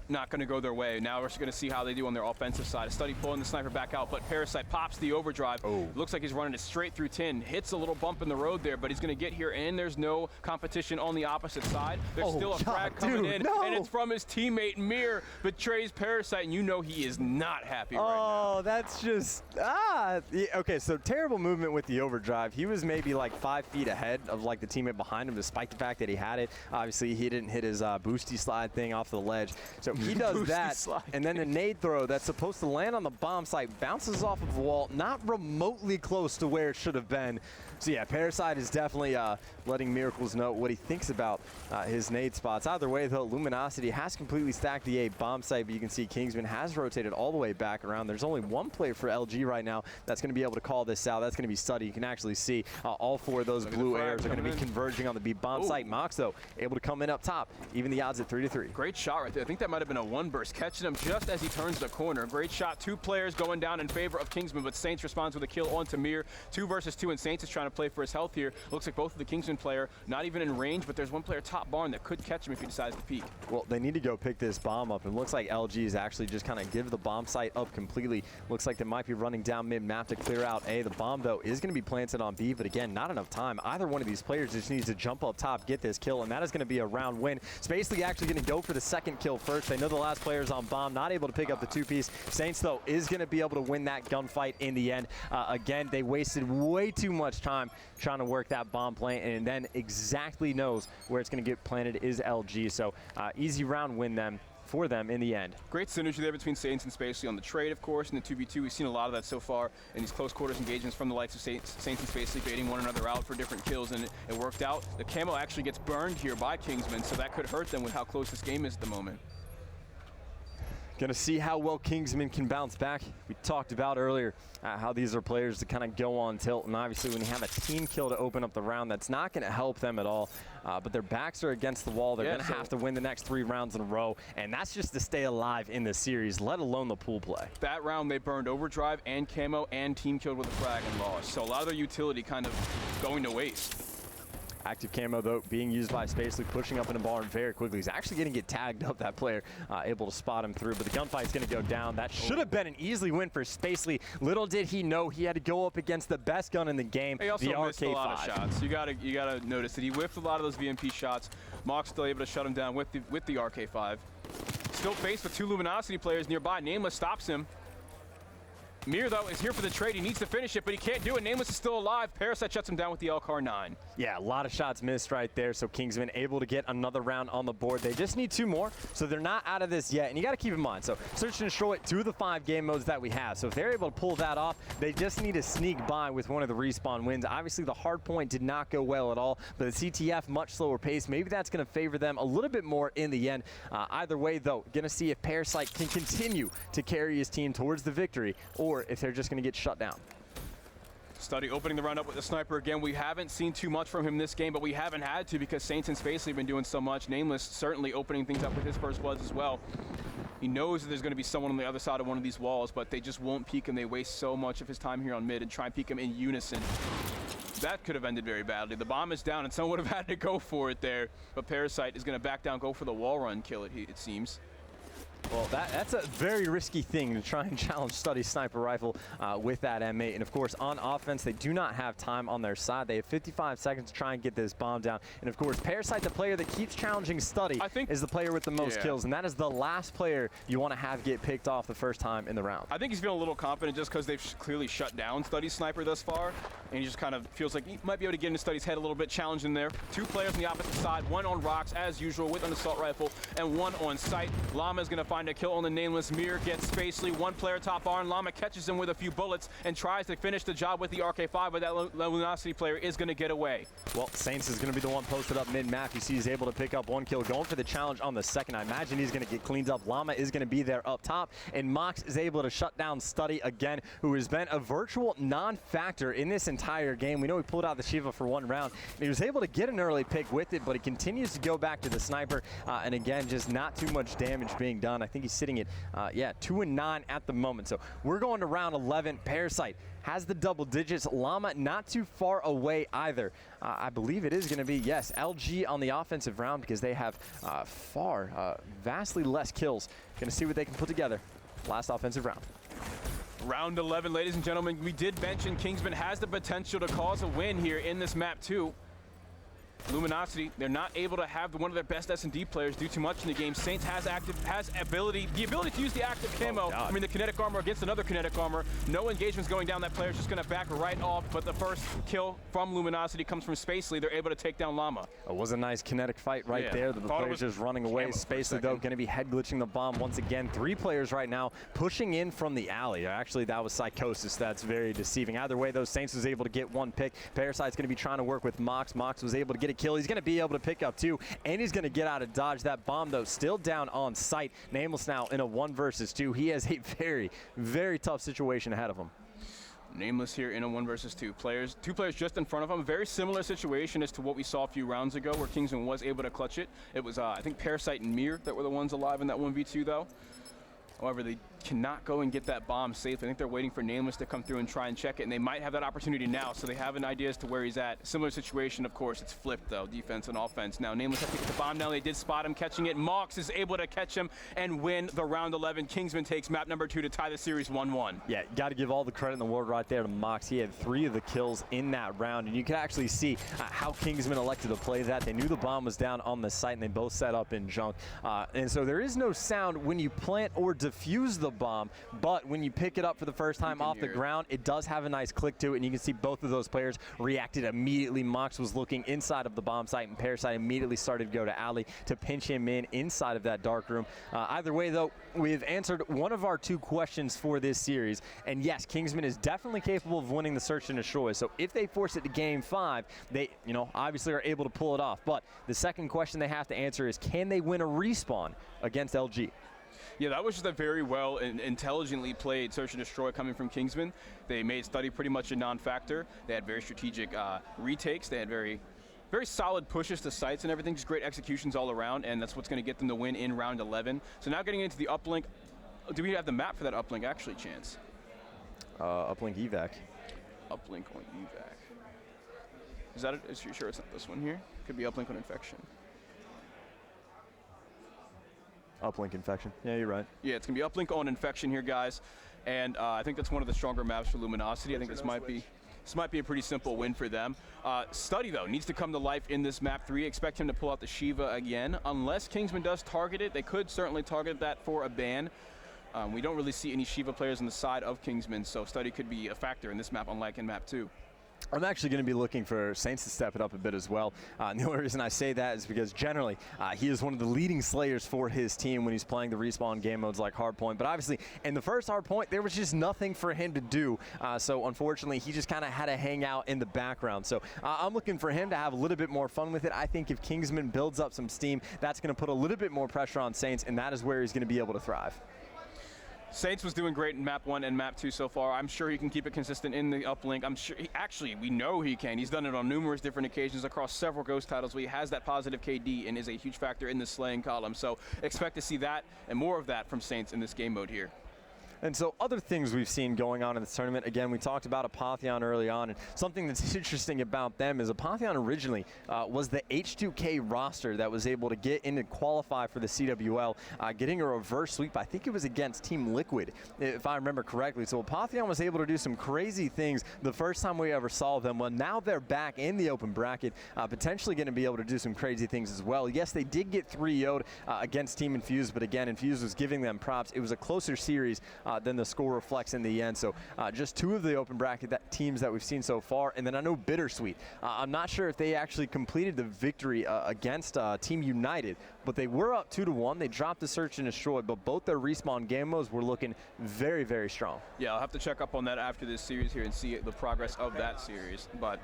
not going to go their way. Now we're just going to see how they do on their offensive side. A Study pulling the sniper back out, but Parasite pops the overdrive. Oh. Looks like he's running it straight through Tin. Hits a little bump in the road there, but he's going to get here, and there's no competition on the opposite side. There's still a frag coming in, and it's from his teammate. Mir betrays Parasite, and you know he is not happy right now. Oh, that's just, okay, so terrible movement with the overdrive. He was maybe like 5 feet ahead of like the teammate behind him, despite the fact that he had it. Obviously, he didn't hit his boosty slide thing off the ledge. So he does that, and then the nade throw that's supposed to land on the bomb site bounces off of the wall, not remotely close to where it should have been. So yeah, Parasite is definitely letting Miracles know what he thinks about his nade spots. Either way, though, Luminosity has completely stacked the A bomb site, but you can see Kingsman has rotated all the way back around. There's only 1 player for LG right now that's going to be able to call this out. That's going to be Study. You can actually see all 4 of those blue airs are going to be converging on the B bomb site. Mox, though, able to come in up top. Even the odds at 3-3. Great shot right there. I think that might have been a 1 burst, catching him just as he turns the corner. Great shot. 2 players going down in favor of Kingsman, but Saints responds with a kill on Tamir. 2 versus 2, and Saints is trying to play for his health here. Looks like both of the Kingsman player not even in range, but there's 1 player top barn that could catch him if he decides to peek. Well, they need to go pick this bomb up, and looks like LG is actually just kind of give the bomb site up completely. Looks like they might be running down mid-map to clear out A. The bomb, though, is going to be planted on B, but again, not enough time. Either one of these players just needs to jump up top, get this kill, and that is going to be a round win. Spacely actually going to go for the 2nd kill first. They know the last player's on bomb, not able to pick up the 2-piece. Saints, though, is going to be able to win that gunfight in the end. Again, they wasted way too much time trying to work that bomb plant, and then exactly knows where it's going to get planted is LG. So easy round win then for them in the end. Great synergy there between Saints and Spacely on the trade, of course, and the 2v2. We've seen a lot of that so far in these close quarters engagements from the likes of Saints and Spacely, baiting one another out for different kills, and it worked out. The camo actually gets burned here by Kingsmen, so that could hurt them with how close this game is at the moment. Gonna see how well Kingsmen can bounce back. We talked about earlier how these are players to kind of go on tilt, and obviously when you have a team kill to open up the round, that's not gonna help them at all. But their backs are against the wall. They're gonna have to win the next 3 rounds in a row, and that's just to stay alive in the series, let alone the pool play. That round they burned overdrive and camo and team killed with a frag and lost. So a lot of their utility kind of going to waste. Active camo, though, being used by Spacely, pushing up in a barn very quickly. He's actually going to get tagged up, that player, able to spot him through. But the gunfight's going to go down. That should have been an easy win for Spacely. Little did he know he had to go up against the best gun in the game, he also the missed RK5. A lot of shots. You gotta notice that he whiffed a lot of those VMP shots. Mox still able to shut him down with the RK5. Still faced with 2 Luminosity players nearby. Nameless stops him. Mir, though, is here for the trade. He needs to finish it, but he can't do it. Nameless is still alive. Parasite shuts him down with the LCAR-9. Yeah, a lot of shots missed right there, so Kingsmen able to get another round on the board. They just need 2 more, so they're not out of this yet. And you got to keep in mind, so Search and Destroy, 2 of the 5 game modes that we have. So if they're able to pull that off, they just need to sneak by with one of the respawn wins. Obviously, the Hardpoint did not go well at all, but the CTF, much slower pace. Maybe that's going to favor them a little bit more in the end. Either way, though, going to see if Parasite can continue to carry his team towards the victory, or if they're just going to get shut down. Study opening the round up with the sniper again. We haven't seen too much from him this game, but we haven't had to because Saints and Spacely have been doing so much. Nameless certainly opening things up with his first bloods as well. He knows that there's going to be someone on the other side of one of these walls, but they just won't peek him. They waste so much of his time here on mid and try and peek him in unison. That could have ended very badly. The bomb is down and someone would have had to go for it there, but Parasite is going to back down, go for the wall run kill, it seems. Well, that's a very risky thing to try and challenge Study's sniper rifle with that M8. And of course, on offense, they do not have time on their side. They have 55 seconds to try and get this bomb down. And of course, Parasite, the player that keeps challenging Study, is the player with the most kills. And that is the last player you want to have get picked off the first time in the round. I think he's feeling a little confident just because they've clearly shut down Study's sniper thus far. And he just kind of feels like he might be able to get into Study's head a little bit, challenged in there. 2 players on the opposite side, 1 on rocks as usual with an assault rifle, and 1 on sight. Llama is going to find a kill on the Nameless. Mir gets Spacely, 1 player top iron. Llama catches him with a few bullets and tries to finish the job with the RK5, but that Luminosity player is going to get away. Well, Saints is going to be the one posted up mid-map. You see he's able to pick up 1 kill, going for the challenge on the second. I imagine he's going to get cleaned up. Llama is going to be there up top, and Mox is able to shut down Study again, who has been a virtual non-factor in this entire game. We know he pulled out the Shiva for 1 round, and he was able to get an early pick with it, but he continues to go back to the sniper, and again, just not too much damage being done. I think he's sitting at 2-9 at the moment. So we're going to round 11. Parasite has the double digits. Llama not too far away either. I believe it is going to be, yes, LG on the offensive round because they have vastly less kills. Going to see what they can put together. Last offensive round. Round 11, ladies and gentlemen. We did mention Kingsman has the potential to cause a win here in this map too. Luminosity, they're not able to have one of their best S&D players do too much in the game. Saints has the ability to use the active camo. I mean, the kinetic armor against another kinetic armor. No engagements going down. That player's just going to back right off, but the first kill from Luminosity comes from Spacely. They're able to take down Llama. It was a nice kinetic fight right there. The player's just running away. Spacely, though, going to be head glitching the bomb once again. 3 players right now pushing in from the alley. Actually, that was Psychosis. That's very deceiving. Either way, though, Saints was able to get 1 pick. Parasite's going to be trying to work with Mox. Mox was able to get a kill. He's going to be able to pick up 2, and he's going to get out of dodge. That bomb, though, still down on sight. Nameless now in a 1 versus 2. He has a very, very tough situation ahead of him. Nameless here in a 1 versus 2. 2 players just in front of him. Very similar situation as to what we saw a few rounds ago where Kingsman was able to clutch it. It was, I think, Parasite and Mir that were the ones alive in that 1v2, though. However, they cannot go and get that bomb safely. I think they're waiting for Nameless to come through and try and check it, and they might have that opportunity now, so they have an idea as to where he's at. Similar situation, of course, it's flipped, though, defense and offense. Now, Nameless has to get the bomb down. They did spot him catching it. Mox is able to catch him and win the round 11. Kingsman takes map number 2 to tie the series 1-1. Yeah, got to give all the credit in the world right there to Mox. He had 3 of the kills in that round, and you can actually see how Kingsman elected to play that. They knew the bomb was down on the site, and they both set up in junk. And so there is no sound when you plant or defuse the bomb, but when you pick it up for the first time off the ground, it does have a nice click to it, and you can see both of those players reacted immediately. Mox was looking inside of the bomb site, and Parasite immediately started to go to Ali to pinch him in inside of that dark room. Either way, though, we've answered one of our 2 questions for this series, and yes, Kingsman is definitely capable of winning the search and destroy. So if they force it to game 5, they, obviously are able to pull it off. But the second question they have to answer is, can they win a respawn against LG? Yeah, that was just a very well and intelligently played search and destroy coming from Kingsmen. They made study pretty much a non-factor. They had very strategic retakes. They had very solid pushes to sites and everything, just great executions all around, and that's what's going to get them the win in round 11. So now getting into the uplink, do we have the map for that uplink actually, Chance? Uplink Evac. Uplink on Evac. Is that it? Is you sure it's not this one here? Could be uplink on infection. Uplink infection. Yeah, you're right. Yeah, it's going to be uplink on infection here, guys. And I think that's one of the stronger maps for Luminosity. I think this might be a pretty simple win for them. Study, though, needs to come to life in this map 3. Expect him to pull out the Shiva again. Unless Kingsman does target it, they could certainly target that for a ban. We don't really see any Shiva players on the side of Kingsman, so Study could be a factor in this map, unlike in map 2. I'm actually going to be looking for Saints to step it up a bit as well. And the only reason I say that is because generally he is one of the leading slayers for his team when he's playing the respawn game modes like Hardpoint. But obviously, in the first Hardpoint, there was just nothing for him to do. So unfortunately, he just kind of had to hang out in the background. So I'm looking for him to have a little bit more fun with it. I think if Kingsman builds up some steam, that's going to put a little bit more pressure on Saints, and that is where he's going to be able to thrive. Saints was doing great in map 1 and map 2 so far. I'm sure he can keep it consistent in the uplink. I'm sure we know he can. He's done it on numerous different occasions across several Ghost titles where he has that positive KD and is a huge factor in the slaying column. So expect to see that and more of that from Saints in this game mode here. And so other things we've seen going on in this tournament, again, we talked about Apotheon early on, and something that's interesting about them is Apotheon originally was the H2K roster that was able to get in and qualify for the CWL, getting a reverse sweep. I think it was against Team Liquid, if I remember correctly. So Apotheon was able to do some crazy things the first time we ever saw them. Well, now they're back in the open bracket, potentially going to be able to do some crazy things as well. Yes, they did get 3-0'd against Team Infused, but again, Infused was giving them props. It was a closer series than the score reflects in the end. So just 2 of the open bracket teams that we've seen so far. And then I know Bittersweet. I'm not sure if they actually completed the victory against Team United, but they were up 2-1. They dropped the search and destroy, but both their respawn game modes were looking very, very strong. Yeah, I'll have to check up on that after this series here and see the progress of that series. But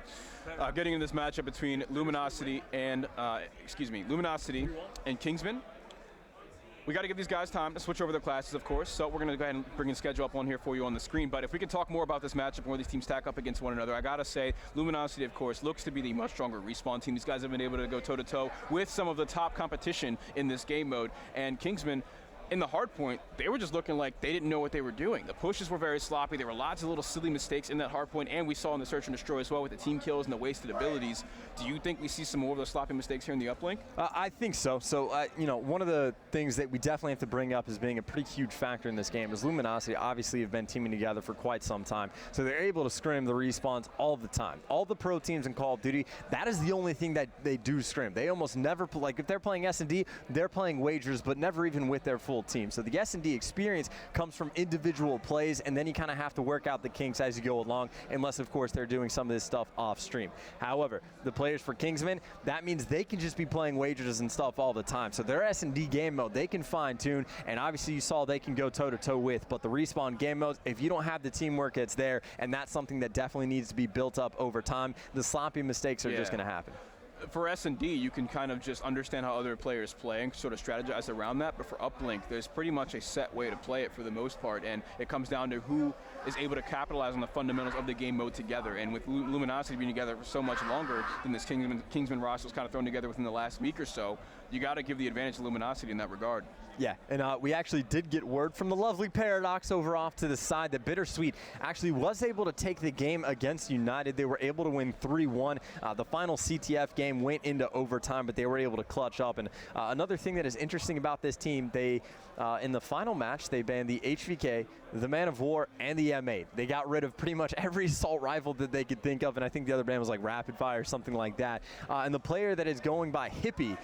getting into this matchup between Luminosity and Luminosity and Kingsmen. We got to give these guys time to switch over their classes, of course, so we're going to go ahead and bring a schedule up on here for you on the screen. But if we can talk more about this matchup and where these teams stack up against one another, I got to say, Luminosity, of course, looks to be the much stronger respawn team. These guys have been able to go toe-to-toe with some of the top competition in this game mode, and Kingsmen, in the Hardpoint, they were just looking like they didn't know what they were doing. The pushes were very sloppy. There were lots of little silly mistakes in that Hardpoint, and we saw in the search and destroy as well with the team kills and the wasted abilities. Do you think we see some more of those sloppy mistakes here in the uplink? I think so. So, one of the things that we definitely have to bring up as being a pretty huge factor in this game is Luminosity obviously have been teaming together for quite some time. So they're able to scrim the respawns all the time. All the pro teams in Call of Duty, that is the only thing that they do scrim. They almost never, like if they're playing S&D, they're playing wagers, but never even with their full team. So the S&D experience comes from individual plays, and then you kind of have to work out the kinks as you go along, unless, of course, they're doing some of this stuff off stream. However, the players for Kingsmen, that means they can just be playing wagers and stuff all the time. So their S&D game mode, they can fine-tune, and obviously you saw they can go toe-to-toe with, but the respawn game modes, if you don't have the teamwork, it's there, and that's something that definitely needs to be built up over time. The sloppy mistakes are just going to happen. For S&D, you can kind of just understand how other players play and sort of strategize around that, but for uplink, there's pretty much a set way to play it for the most part, and it comes down to who is able to capitalize on the fundamentals of the game mode together. And with Luminosity being together for so much longer than this Kingsman roster was kind of thrown together within the last week or so, you got to give the advantage to Luminosity in that regard. Yeah, and we actually did get word from the lovely Paradox over off to the side that Bittersweet actually was able to take the game against United. They were able to win 3-1. The final CTF game went into overtime, but they were able to clutch up. And another thing that is interesting about this team, they in the final match, they banned the HVK, the Man of War, and the M8. They got rid of pretty much every assault rifle that they could think of, and I think the other ban was like Rapid Fire or something like that. And the player that is going by Hippie,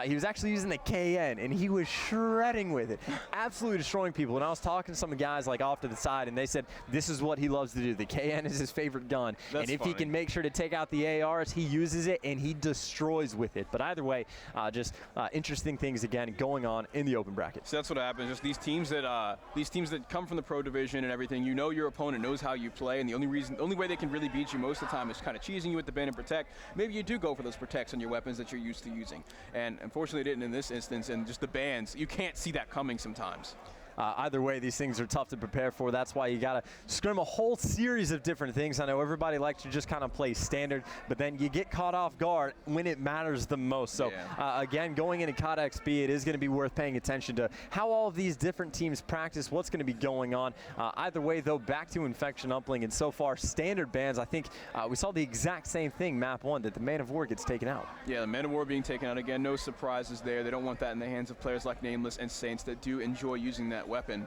he was actually using the KN, and he was shredded shredding with it, absolutely destroying people. And I was talking to some guys like off to the side, and they said this is what he loves to do. The KN is his favorite gun, That's and if funny. he can make sure to take out the ARs, he uses it and he destroys with it. But either way, just interesting things again going on in the open bracket. So that's what happens. Just these teams that come from the pro division and everything. You know your opponent knows how you play, and the only way they can really beat you most of the time is kind of cheesing you with the band and protect. Maybe you do go for those protects on your weapons that you're used to using, and unfortunately, they didn't in this instance. And just the bans, you can't see that coming sometimes. Either way, these things are tough to prepare for. That's why you got to scrim a whole series of different things. I know everybody likes to just kind of play standard, but then you get caught off guard when it matters the most. So again, going into COD XP, it is going to be worth paying attention to how all of these different teams practice, what's going to be going on. Either way, though, back to Infection Uplink, and so far, standard bans. I think we saw the exact same thing, map 1, that the Man of War gets taken out. Yeah, the Man of War being taken out again, no surprises there. They don't want that in the hands of players like Nameless and Saints that do enjoy using that weapon.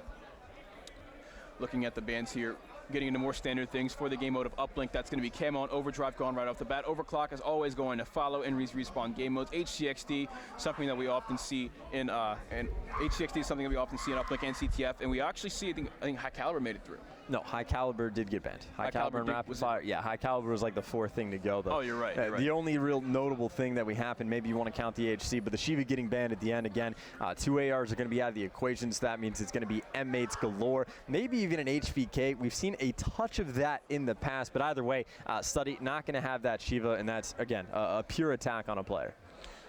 Looking at the bans here, getting into more standard things for the game mode of Uplink. That's going to be Camo and Overdrive gone right off the bat. Overclock is always going to follow in respawn game modes. HCXD, something that we often see in and HCXD is something that we often see in Uplink and CTF, and we actually see, I think High Caliber made it through. No, High Caliber did get banned. High Caliber and Rapid Fire. Yeah, High Caliber was like the fourth thing to go, though. Oh, you're right. The only real notable thing that we happened, maybe you want to count the HC, but the Shiva getting banned at the end again. 2 ARs are going to be out of the equation, so that means it's going to be M-mates galore. Maybe even an HVK. We've seen a touch of that in the past, but either way, Study not going to have that Shiva, and that's, again, a pure attack on a player.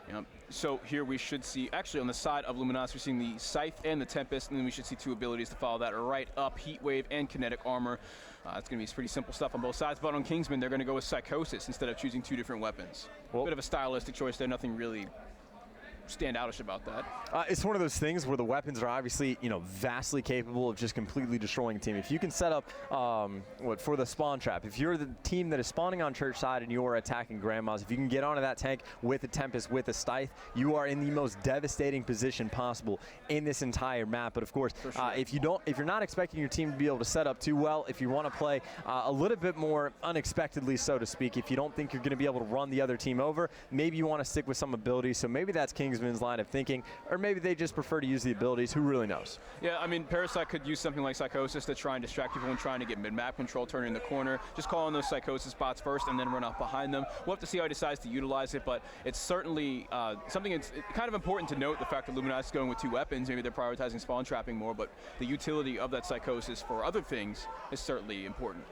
Yep. So here we should see, actually on the side of Luminosity, we're seeing the Scythe and the Tempest, and then we should see 2 abilities to follow that right up, Heat Wave and Kinetic Armor. It's going to be pretty simple stuff on both sides, but on Kingsmen, they're going to go with Psychosis instead of choosing 2 different weapons. Well, bit of a stylistic choice there, nothing really stand outish about that. It's one of those things where the weapons are obviously, vastly capable of just completely destroying a team. If you can set up, for the spawn trap, if you're the team that is spawning on church side and you are attacking grandmas, if you can get onto that tank with a Tempest, with a Scythe, you are in the most devastating position possible in this entire map. But of course, sure. if you're not expecting your team to be able to set up too well, if you want to play a little bit more unexpectedly, so to speak, if you don't think you're going to be able to run the other team over, maybe you want to stick with some abilities. So maybe that's Kingsman's line of thinking, or maybe they just prefer to use the abilities. Who really knows? Yeah, I mean, Parasite could use something like Psychosis to try and distract people when trying to get mid-map control, turning the corner. Just call on those Psychosis spots first and then run up behind them. We'll have to see how he decides to utilize it, but it's certainly something it's kind of important to note, the fact that Luminosity is going with 2 weapons. Maybe they're prioritizing spawn trapping more, but the utility of that Psychosis for other things is certainly important.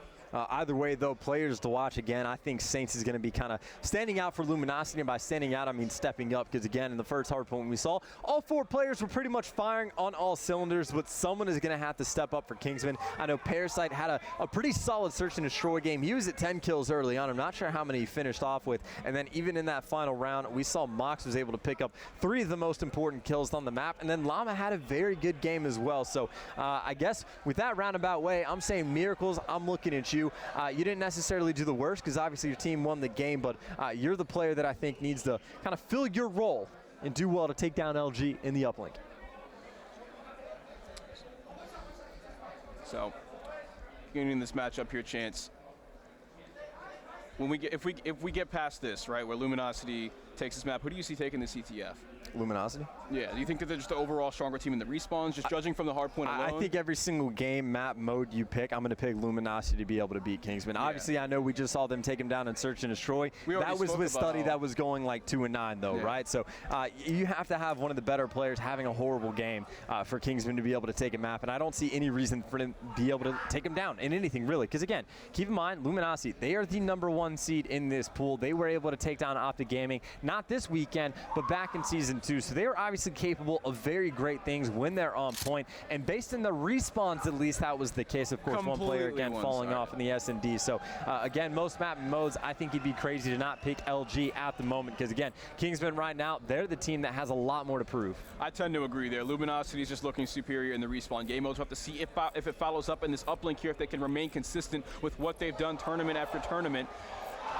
Either way, though, players to watch again. I think Saints is going to be kind of standing out for Luminosity, and by standing out, I mean stepping up, because again, in the first hardpoint we saw, all 4 players were pretty much firing on all cylinders, but someone is going to have to step up for Kingsman. I know Parasite had a pretty solid search and destroy game. He was at 10 kills early on. I'm not sure how many he finished off with, and then even in that final round, we saw Mox was able to pick up 3 of the most important kills on the map, and then Llama had a very good game as well. So I guess with that roundabout way, I'm saying Miracles, I'm looking at you. You didn't necessarily do the worst, because obviously your team won the game, but you're the player that I think needs to kind of fill your role and do well to take down LG in the uplink. So, getting this matchup here, Chance. When we get, if we get past this, right, where Luminosity takes this map, who do you see taking the CTF? Luminosity? Yeah, do you think that they're just the overall stronger team in the respawns, just judging from the hardpoint alone? I think every single game, map, mode you pick, I'm going to pick Luminosity to be able to beat Kingsman. Yeah. Obviously, I know we just saw them take him down and search and destroy. That was with Study that was going like 2-9, though, right? So you have to have one of the better players having a horrible game for Kingsman to be able to take a map, and I don't see any reason for them to be able to take him down in anything, really. Because again, keep in mind, Luminosity, they are the #1 seed in this pool. They were able to take down Optic Gaming, not this weekend, but back in Season 2. So they are obviously capable of very great things when they're on point. And based on the respawns, at least, that was the case. Of course, one player, again, falling off in the S&D. So, again, most map modes, I think it'd be crazy to not pick LG at the moment. Because, again, Kingsmen right now, they're the team that has a lot more to prove. I tend to agree there. Luminosity is just looking superior in the respawn game modes. We'll have to see if it follows up in this uplink here, if they can remain consistent with what they've done tournament after tournament.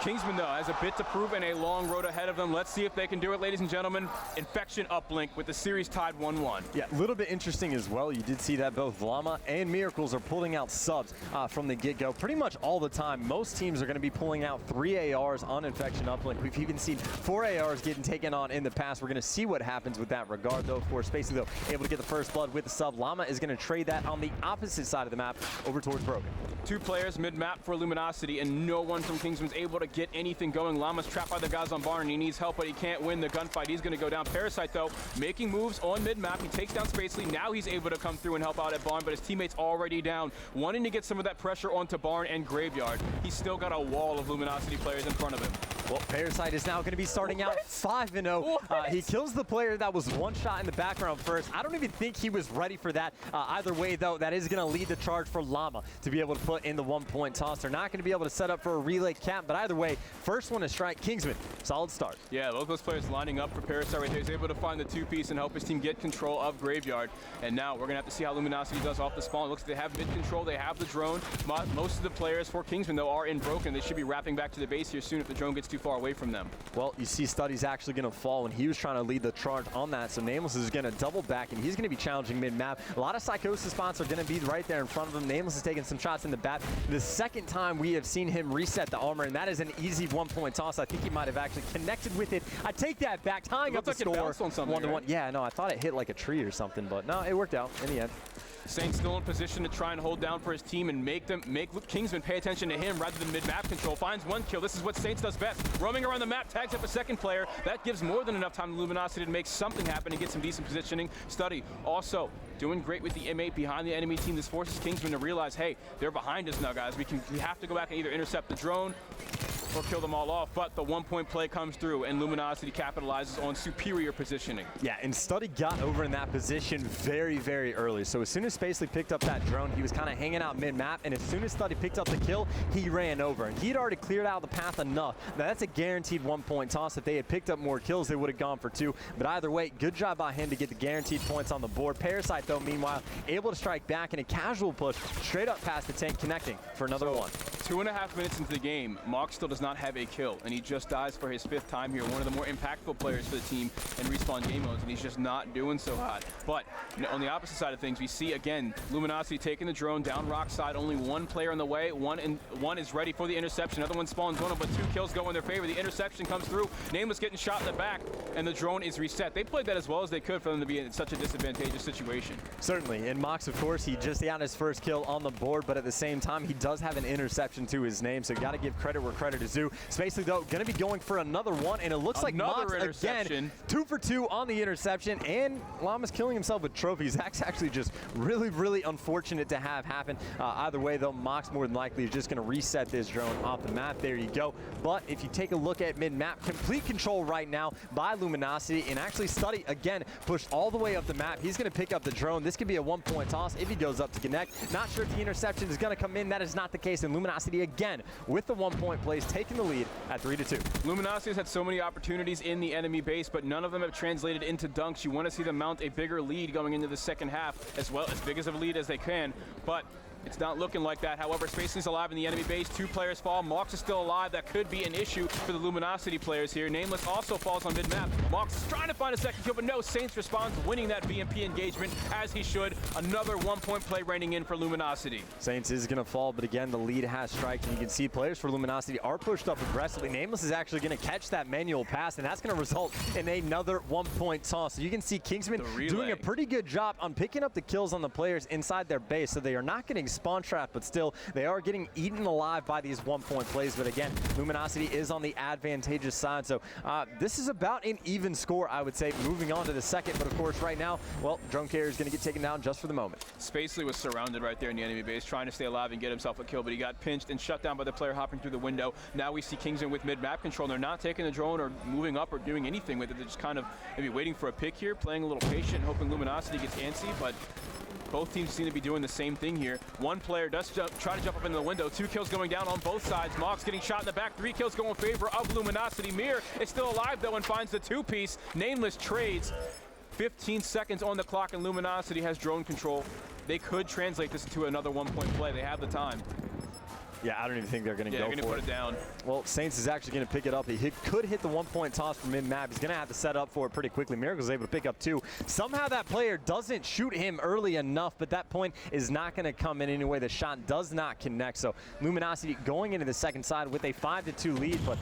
Kingsmen, though, has a bit to prove and a long road ahead of them. Let's see if they can do it, ladies and gentlemen. Infection uplink with the series tied 1-1. Yeah, a little bit interesting as well. You did see that both Llama and Miracles are pulling out subs from the get-go pretty much all the time. Most teams are going to be pulling out 3 ARs on Infection uplink. We've even seen 4 ARs getting taken on in the past. We're going to see what happens with that regard, though. Of course, Spacey, though, able to get the first blood with the sub. Llama is going to trade that on the opposite side of the map over towards Broken. 2 players mid-map for Luminosity, and no one from Kingsman's able to get anything going. Llama's trapped by the guys on Barn, and he needs help, but he can't win the gunfight. He's going to go down. Parasite, though, making moves on mid-map. He takes down Spacely. Now he's able to come through and help out at Barn, but his teammate's already down. Wanting to get some of that pressure onto Barn and Graveyard. He's still got a wall of Luminosity players in front of him. Well, Parasite is now going to be starting out 5-0. He kills the player that was one shot in the background first. I don't even think he was ready for that. Either way, though, that is going to lead the charge for Llama to be able to put in the 1-point toss. They're not going to be able to set up for a relay cap, but either way, first one to strike, Kingsman. Solid start. Yeah, both those players lining up for Parasite right there. He's able to find the 2-piece and help his team get control of Graveyard. And now we're going to have to see how Luminosity does off the spawn. It looks like they have mid-control. They have the drone. Most of the players for Kingsman, though, are in Broken. They should be wrapping back to the base here soon if the drone gets too far away from them. Well, you see Studdy's actually going to fall when he was trying to lead the charge on that, so Nameless is going to double back, and he's going to be challenging mid-map. A lot of Psychosis spots are going to be right there in front of him. Nameless is taking some shots in the back. The second time we have seen him reset the armor, and that is an easy 1-point toss. I think he might have actually connected with it. I take that back, tying up the score. On something, 1-1. right? Yeah, no, I thought it hit like a tree or something, but no, it worked out in the end. Saint's still in position to try and hold down for his team and make Kingsman pay attention to him rather than mid-map control. Finds 1 kill. This is what Saints does best. Roaming around the map, tags up a second player. That gives more than enough time to Luminosity to make something happen and get some decent positioning. Studdy also doing great with the M8 behind the enemy team. This forces Kingsman to realize, hey, they're behind us now, guys. We have to go back and either intercept the drone or kill them all off, but the 1-point play comes through and Luminosity capitalizes on superior positioning. Yeah, and Studdy got over in that position very, very early. So as soon as Spacely picked up that drone, he was kind of hanging out mid-map, and as soon as Studdy picked up the kill, he ran over. And he'd already cleared out the path enough. Now that's a guaranteed 1-point toss. If they had picked up more kills, they would have gone for 2. But either way, good job by him to get the guaranteed points on the board. Parasite, though, meanwhile, able to strike back in a casual push, straight up past the tank, connecting for another 1. 2.5 minutes into the game, Mox still does not have a kill, and he just dies for his 5th time here. One of the more impactful players for the team in respawn game modes, and he's just not doing so hot. But on the opposite side of things, we see again Luminosity taking the drone down rock side. Only 1 player on the way. One is ready for the interception. Another one spawns on him, but 2 kills go in their favor. The interception comes through. Nameless getting shot in the back, and the drone is reset. They played that as well as they could for them to be in such a disadvantageous situation. Certainly, and Mox, of course, he just got his first kill on the board, but at the same time, he does have an interception to his name, so you got to give credit where credit is due. Spacely, though, going to be going for another 1, and it looks like Mox, again, 2 for 2 on the interception, and Llama's killing himself with trophies. That's actually just really, really unfortunate to have happen. Either way, though, Mox more than likely is just going to reset this drone off the map. There you go. But if you take a look at mid-map, complete control right now by Luminosity, and actually Studdy, again, pushed all the way up the map. He's going to pick up the drone. This could be a 1-point toss if he goes up to connect. Not sure if the interception is going to come in. That is not the case, and Luminosity, again, with the 1-point plays, taking the lead at 3-2. Luminosity has had so many opportunities in the enemy base, but none of them have translated into dunks. You want to see them mount a bigger lead going into the second half, as well as big as a lead as they can, but it's not looking like that. However, Spacely's alive in the enemy base. 2 players fall. Mox is still alive. That could be an issue for the Luminosity players here. Nameless also falls on mid-map. Mox is trying to find a second kill, but no. Saints responds, winning that BMP engagement as he should. Another 1-point play raining in for Luminosity. Saints is going to fall, but again, the lead has striked, and you can see players for Luminosity are pushed up aggressively. Nameless is actually going to catch that manual pass, and that's going to result in another 1-point toss. So you can see Kingsman doing a pretty good job on picking up the kills on the players inside their base, so they are not getting spawn trapped, but still, they are getting eaten alive by these 1-point plays. But again, Luminosity is on the advantageous side, so this is about an even score, I would say, moving on to the second. But of course, right now, well, drone carrier is going to get taken down just for the moment. Spacely was surrounded right there in the enemy base, trying to stay alive and get himself a kill, but he got pinched and shut down by the player hopping through the window. Now we see Kingsman with mid-map control, and they're not taking the drone or moving up or doing anything with it. They're just kind of maybe waiting for a pick here, playing a little patient, hoping Luminosity gets antsy, but both teams seem to be doing the same thing here. 1 player does try to jump up into the window. 2 kills going down on both sides. Mox getting shot in the back. 3 kills go in favor of Luminosity. Mir is still alive, though, and finds the 2-piece. Nameless trades. 15 seconds on the clock, and Luminosity has drone control. They could translate this into another 1-point play. They have the time. Yeah, I don't even think they're going to Yeah, go they're for going to put it down. Well, Saints is actually going to pick it up. He could hit the 1-point toss from mid-map. He's going to have to set up for it pretty quickly. Miracle's able to pick up 2. Somehow that player doesn't shoot him early enough, but that point is not going to come in anyway. The shot does not connect. So Luminosity going into the second side with a 5-2 lead, but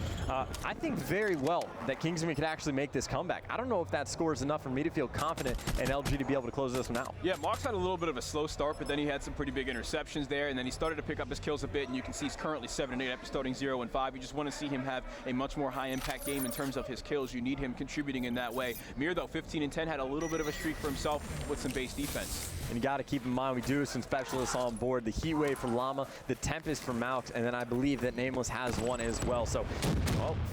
I think very well that Kingsmen could actually make this comeback. I don't know if that score is enough for me to feel confident in LG to be able to close this one out. Yeah, Mox had a little bit of a slow start, but then he had some pretty big interceptions there, and then he started to pick up his kills a bit, and you can see he's currently 7-8 after starting 0-5. You just want to see him have a much more high-impact game in terms of his kills. You need him contributing in that way. Mir, though, 15-10, had a little bit of a streak for himself with some base defense. And you got to keep in mind, we do have some specialists on board. The Heat Wave for Llama, the Tempest for Maux, and then I believe that Nameless has one as well. So,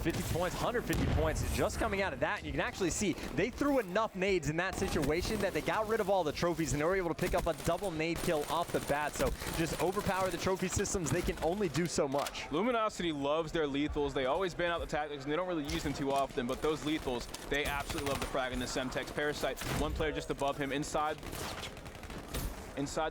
50 points, 150 points just coming out of that. And you can actually see they threw enough nades in that situation that they got rid of all the trophies, and they were able to pick up a double nade kill off the bat. So just overpower the trophy systems. They can only do so much. Luminosity loves their lethals. They always ban out the tactics, and they don't really use them too often, but those lethals, they absolutely love the frag in the Semtex. Parasite, one player just above him inside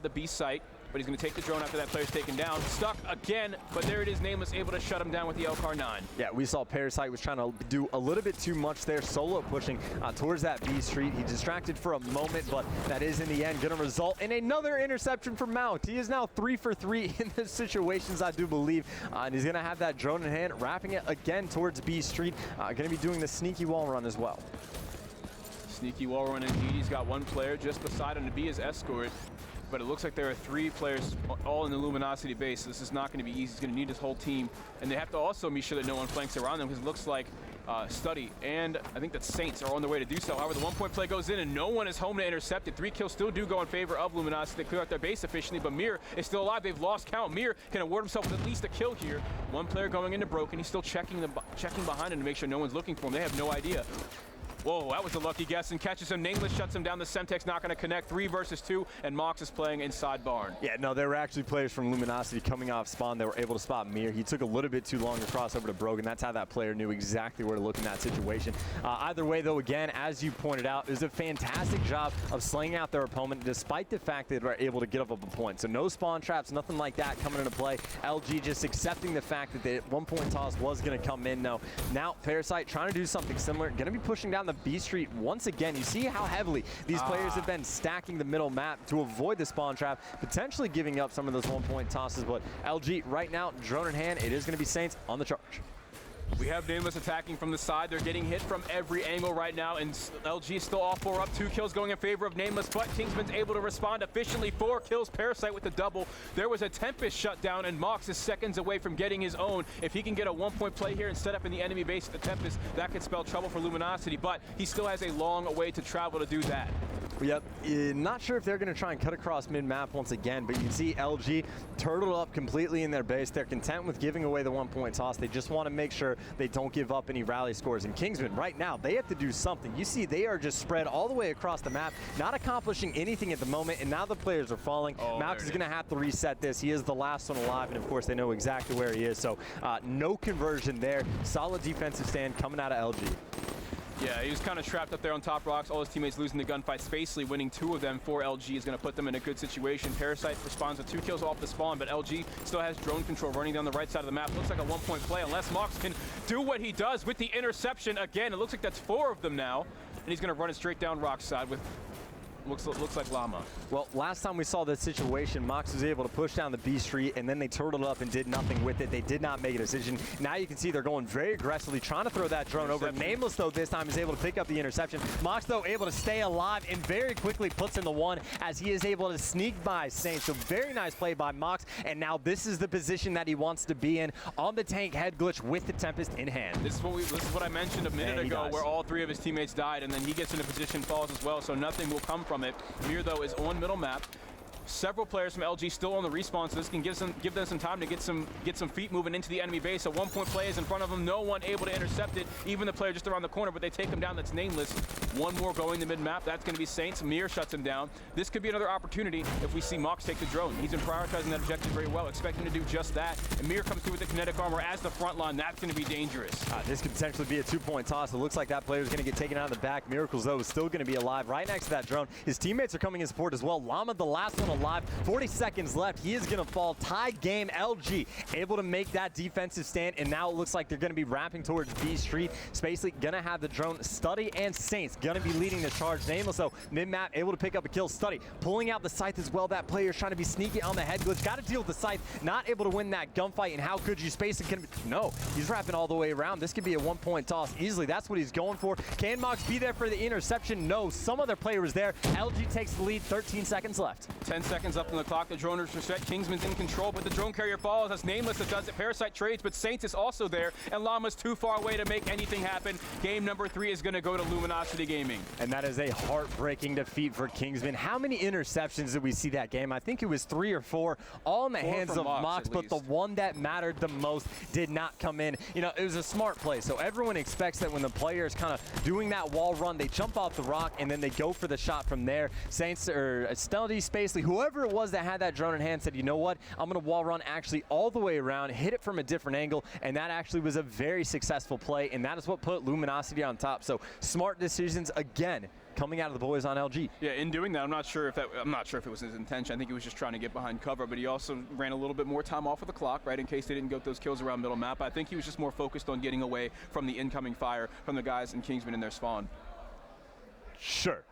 the B site, but he's going to take the drone after that player's taken down. Stuck again, but there it is, Nameless able to shut him down with the Elcar 9. Yeah, we saw Parasite was trying to do a little bit too much there, solo pushing towards that B street. He distracted for a moment, but that is in the end going to result in another interception from Mount. He is now 3 for 3 in the situations, I do believe, and he's going to have that drone in hand, wrapping it again towards B street. Going to be doing the sneaky wall run as well. Sneaky wall run indeed. He's got one player just beside him to be his escort, but it looks like there are 3 players all in the Luminosity base. This is not going to be easy. He's going to need his whole team, and they have to also be sure that no one flanks around them, because it looks like Study and I think that Saints are on their way to do so. However, the 1-point play goes in, and no one is home to intercept it. 3 kills still do go in favor of Luminosity. They clear out their base efficiently, but Mir is still alive. They've lost count. Mir can award himself with at least a kill here. One player going into Broken. He's still checking behind him to make sure no one's looking for him. They have no idea. Whoa, that was a lucky guess, and catches him. Nameless shuts him down. The Semtex not going to connect. 3 versus 2, and Mox is playing inside barn. Yeah, no, there were actually players from Luminosity coming off spawn that were able to spot Mir. He took a little bit too long to cross over to Brogan. That's how that player knew exactly where to look in that situation. Either way, though, again, as you pointed out, it was a fantastic job of slaying out their opponent, despite the fact that they were able to get up a point. So no spawn traps, nothing like that coming into play. LG just accepting the fact that the 1-point toss was going to come in. Now Parasite trying to do something similar, going to be pushing down the B street once again. You see how heavily these players have been stacking the middle map to avoid the spawn trap, potentially giving up some of those 1-point tosses. But LG right now, drone in hand, it is going to be Saints on the charge. We have Nameless attacking from the side. They're getting hit from every angle right now, and LG is still all 4 up. 2 kills going in favor of Nameless, but Kingsman's able to respond efficiently. 4 kills, Parasite with the double. There was a Tempest shutdown, and Mox is seconds away from getting his own. If he can get a 1-point play here and set up in the enemy base at the Tempest, that could spell trouble for Luminosity, but he still has a long way to travel to do that. Yep, not sure if they're going to try and cut across mid-map once again, but you can see LG turtled up completely in their base. They're content with giving away the 1-point toss. They just want to make sure they don't give up any rally scores. And Kingsmen, right now, they have to do something. You see they are just spread all the way across the map, not accomplishing anything at the moment, and now the players are falling. Max is going to have to reset this. He is the last one alive, and of course they know exactly where he is. So no conversion there. Solid defensive stand coming out of LG. Yeah, he was kind of trapped up there on top rocks. All his teammates losing the gunfight. Spacely winning 2 of them for LG is going to put them in a good situation. Parasite responds with 2 kills off the spawn, but LG still has drone control running down the right side of the map. Looks like a 1-point play unless Mox can do what he does with the interception again. It looks like that's 4 of them now, and he's going to run it straight down Rock's side with looks like Llama. Well, last time we saw this situation, Mox was able to push down the B street, and then they turtled up and did nothing with it. They did not make a decision. Now you can see they're going very aggressively, trying to throw that drone over. Nameless, though, this time is able to pick up the interception. Mox, though, able to stay alive and very quickly puts in the 1 as he is able to sneak by Saints. So very nice play by Mox, and now this is the position that he wants to be in on the tank head glitch with the Tempest in hand. This is what I mentioned a minute ago, where all 3 of his teammates died, and then he gets in a position, falls as well, so nothing will come from it. Mir, though, is on middle map. Several players from LG still on the respawn, so this can give them some time to get some feet moving into the enemy base. A 1-point play is in front of them. No one able to intercept it. Even the player just around the corner, but they take him down. That's Nameless. 1 more going to mid-map. That's going to be Saints. Mir shuts him down. This could be another opportunity if we see Mox take the drone. He's been prioritizing that objective very well, expecting to do just that. And Mir comes through with the kinetic armor as the front line. That's going to be dangerous. This could potentially be a 2-point toss. It looks like that player is going to get taken out of the back. Miracles, though, is still going to be alive right next to that drone. His teammates are coming in support as well. Llama, the last one alive. 40 seconds left. He is going to fall. Tied game. LG able to make that defensive stand, and now it looks like they're going to be wrapping towards B Street. Spacely going to have the drone. Study and Saints going to be leading the charge. Nameless, though, mid-map able to pick up a kill. Study pulling out the scythe as well. That player is trying to be sneaky on the head glitch. Got to deal with the scythe. Not able to win that gunfight, and how could you? Spacely can no. He's wrapping all the way around. This could be a one-point toss easily. That's what he's going for. Can Mox be there for the interception? No. Some other player was there. LG takes the lead. 13 seconds left. 10 seconds up on the clock. The droners are set. Kingsman's in control, but the drone carrier falls. That's Nameless that does it. Parasite trades, but Saints is also there, and Llama's too far away to make anything happen. Game number 3 is going to go to Luminosity Gaming. And that is a heartbreaking defeat for Kingsmen. How many interceptions did we see that game? I think it was 3 or 4, all in the hands of Mox, but the one that mattered the most did not come in. You know, it was a smart play, so everyone expects that when the player is kind of doing that wall run, they jump off the rock, and then they go for the shot from there. Saints, or Steldy, Spacely, whoever it was that had that drone in hand said, you know what, I'm going to wall run actually all the way around, hit it from a different angle, and that actually was a very successful play, and that is what put Luminosity on top. So smart decisions again coming out of the boys on LG. Yeah, in doing that, I'm not sure if it was his intention. I think he was just trying to get behind cover, but he also ran a little bit more time off of the clock, right, in case they didn't get those kills around middle map. I think he was just more focused on getting away from the incoming fire from the guys in Kingsman in their spawn. Sure.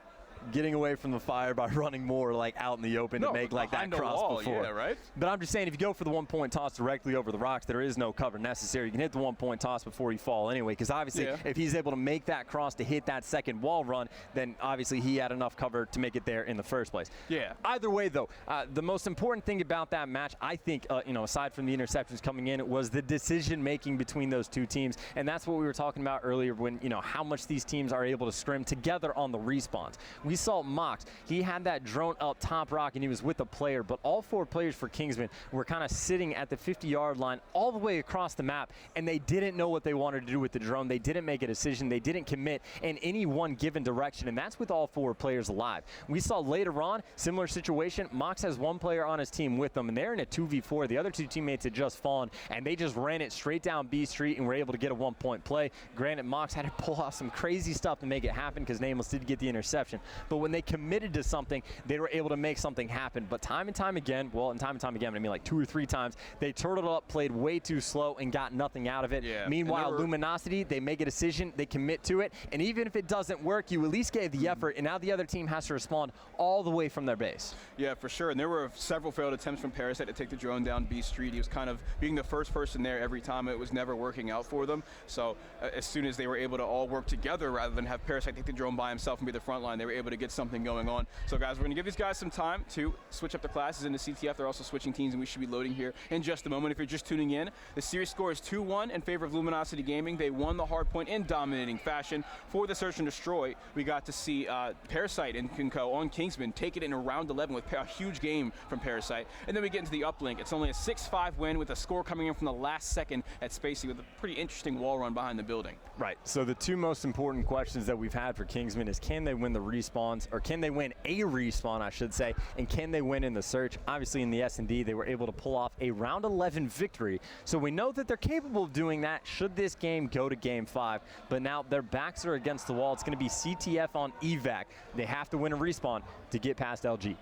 Getting away from the fire by running more like out in the open to make like that cross before. Yeah, right? But I'm just saying, if you go for the one-point toss directly over the rocks, there is no cover necessary. You can hit the one-point toss before you fall anyway, because obviously if he's able to make that cross to hit that second wall run, then obviously he had enough cover to make it there in the first place. Yeah. Either way, though, the most important thing about that match, I think, you know, aside from the interceptions coming in, was the decision-making between those two teams, and that's what we were talking about earlier when, you know, how much these teams are able to scrim together on the respawns. We saw Mox. He had that drone up top rock, and he was with a player, but all 4 players for Kingsman were kind of sitting at the 50-yard line all the way across the map, and they didn't know what they wanted to do with the drone. They didn't make a decision. They didn't commit in any one given direction, and that's with all 4 players alive. We saw later on, similar situation, Mox has 1 player on his team with them, and they're in a 2v4. The other 2 teammates had just fallen, and they just ran it straight down B Street and were able to get a 1-point play. Granted, Mox had to pull off some crazy stuff to make it happen because Nameless did get the interception, but when they committed to something, they were able to make something happen. But time and time again, well, and time and time again, I mean like 2 or 3 times, they turtled up, played way too slow, and got nothing out of it. Yeah. Meanwhile, Luminosity, they make a decision, they commit to it, and even if it doesn't work, you at least gave the effort, and now the other team has to respond all the way from their base. Yeah, for sure. And there were several failed attempts from Parasite to take the drone down B Street. He was kind of being the first person there every time. It was never working out for them. So as soon as they were able to all work together rather than have Parasite take the drone by himself and be the front line, they were able to get something going on. So guys, we're going to give these guys some time to switch up the classes into CTF. They're also switching teams, and we should be loading here in just a moment. If you're just tuning in, the series score is 2-1 in favor of Luminosity Gaming. They won the Hardpoint in dominating fashion. For the Search and Destroy, we got to see Parasite and Kinko on Kingsman take it in round 11 with a huge game from Parasite. And then we get into the uplink. It's only a 6-5 win with a score coming in from the last second at Spacey with a pretty interesting wall run behind the building. Right. So the 2 most important questions that we've had for Kingsman is, can they win the respawns, or can they win a respawn, I should say, and can they win in the search? Obviously in the S&D, they were able to pull off a round 11 victory, so we know that they're capable of doing that should this game go to game 5, but now their backs are against the wall. It's going to be CTF on Evac. They have to win a respawn to get past LG.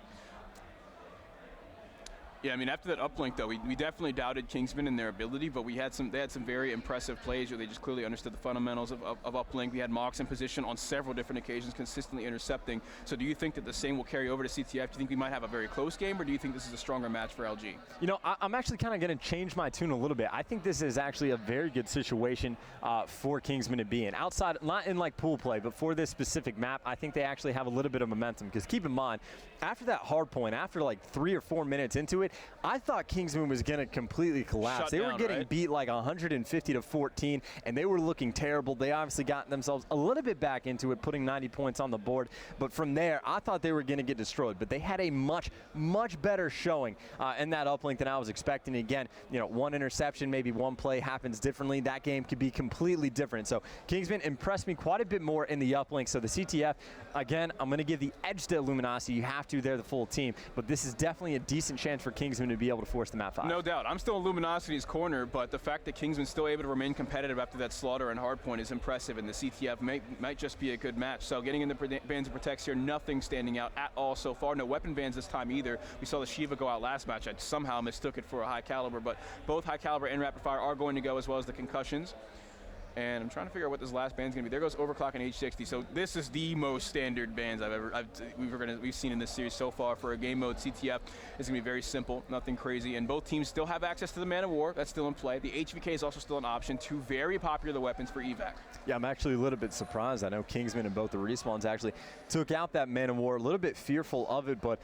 Yeah, I mean, after that uplink, though, we definitely doubted Kingsman and their ability, but they had some very impressive plays where they just clearly understood the fundamentals of uplink. We had Mox in position on several different occasions, consistently intercepting. So do you think that the same will carry over to CTF? Do you think we might have a very close game, or do you think this is a stronger match for LG? You know, I'm actually kind of going to change my tune a little bit. I think this is actually a very good situation for Kingsman to be in. Outside, not in like pool play, but for this specific map, I think they actually have a little bit of momentum, because keep in mind, after that hard point, after like 3 or 4 minutes into it, I thought Kingsman was going to completely collapse. They were getting beat like 150-14, and they were looking terrible. They obviously got themselves a little bit back into it, putting 90 points on the board. But from there, I thought they were going to get destroyed. But they had a much, much better showing in that uplink than I was expecting. Again, you know, 1 interception, maybe 1 play happens differently. That game could be completely different. So Kingsman impressed me quite a bit more in the uplink. So the CTF, again, I'm going to give the edge to Luminosity. You have to. They're the full team. But this is definitely a decent chance for Kingsmen to be able to force the map 5. No doubt. I'm still in Luminosity's corner, but the fact that Kingsman's still able to remain competitive after that slaughter and Hardpoint is impressive, and the CTF might just be a good match. So getting in the bans and protects here, nothing standing out at all so far. No weapon bans this time either. We saw the Shiva go out last match. I somehow mistook it for a high caliber, but both high caliber and rapid fire are going to go, as well as the concussions. And I'm trying to figure out what this last band's gonna be. There goes Overclock and H60. So this is the most standard bands we've seen in this series so far for a game mode. CTF is gonna be very simple, nothing crazy. And both teams still have access to the Man of War. That's still in play. The HVK is also still an option. Two very popular weapons for Evac. Yeah, I'm actually a little bit surprised. I know Kingsmen and both the respawns actually took out that Man of War. A little bit fearful of it, but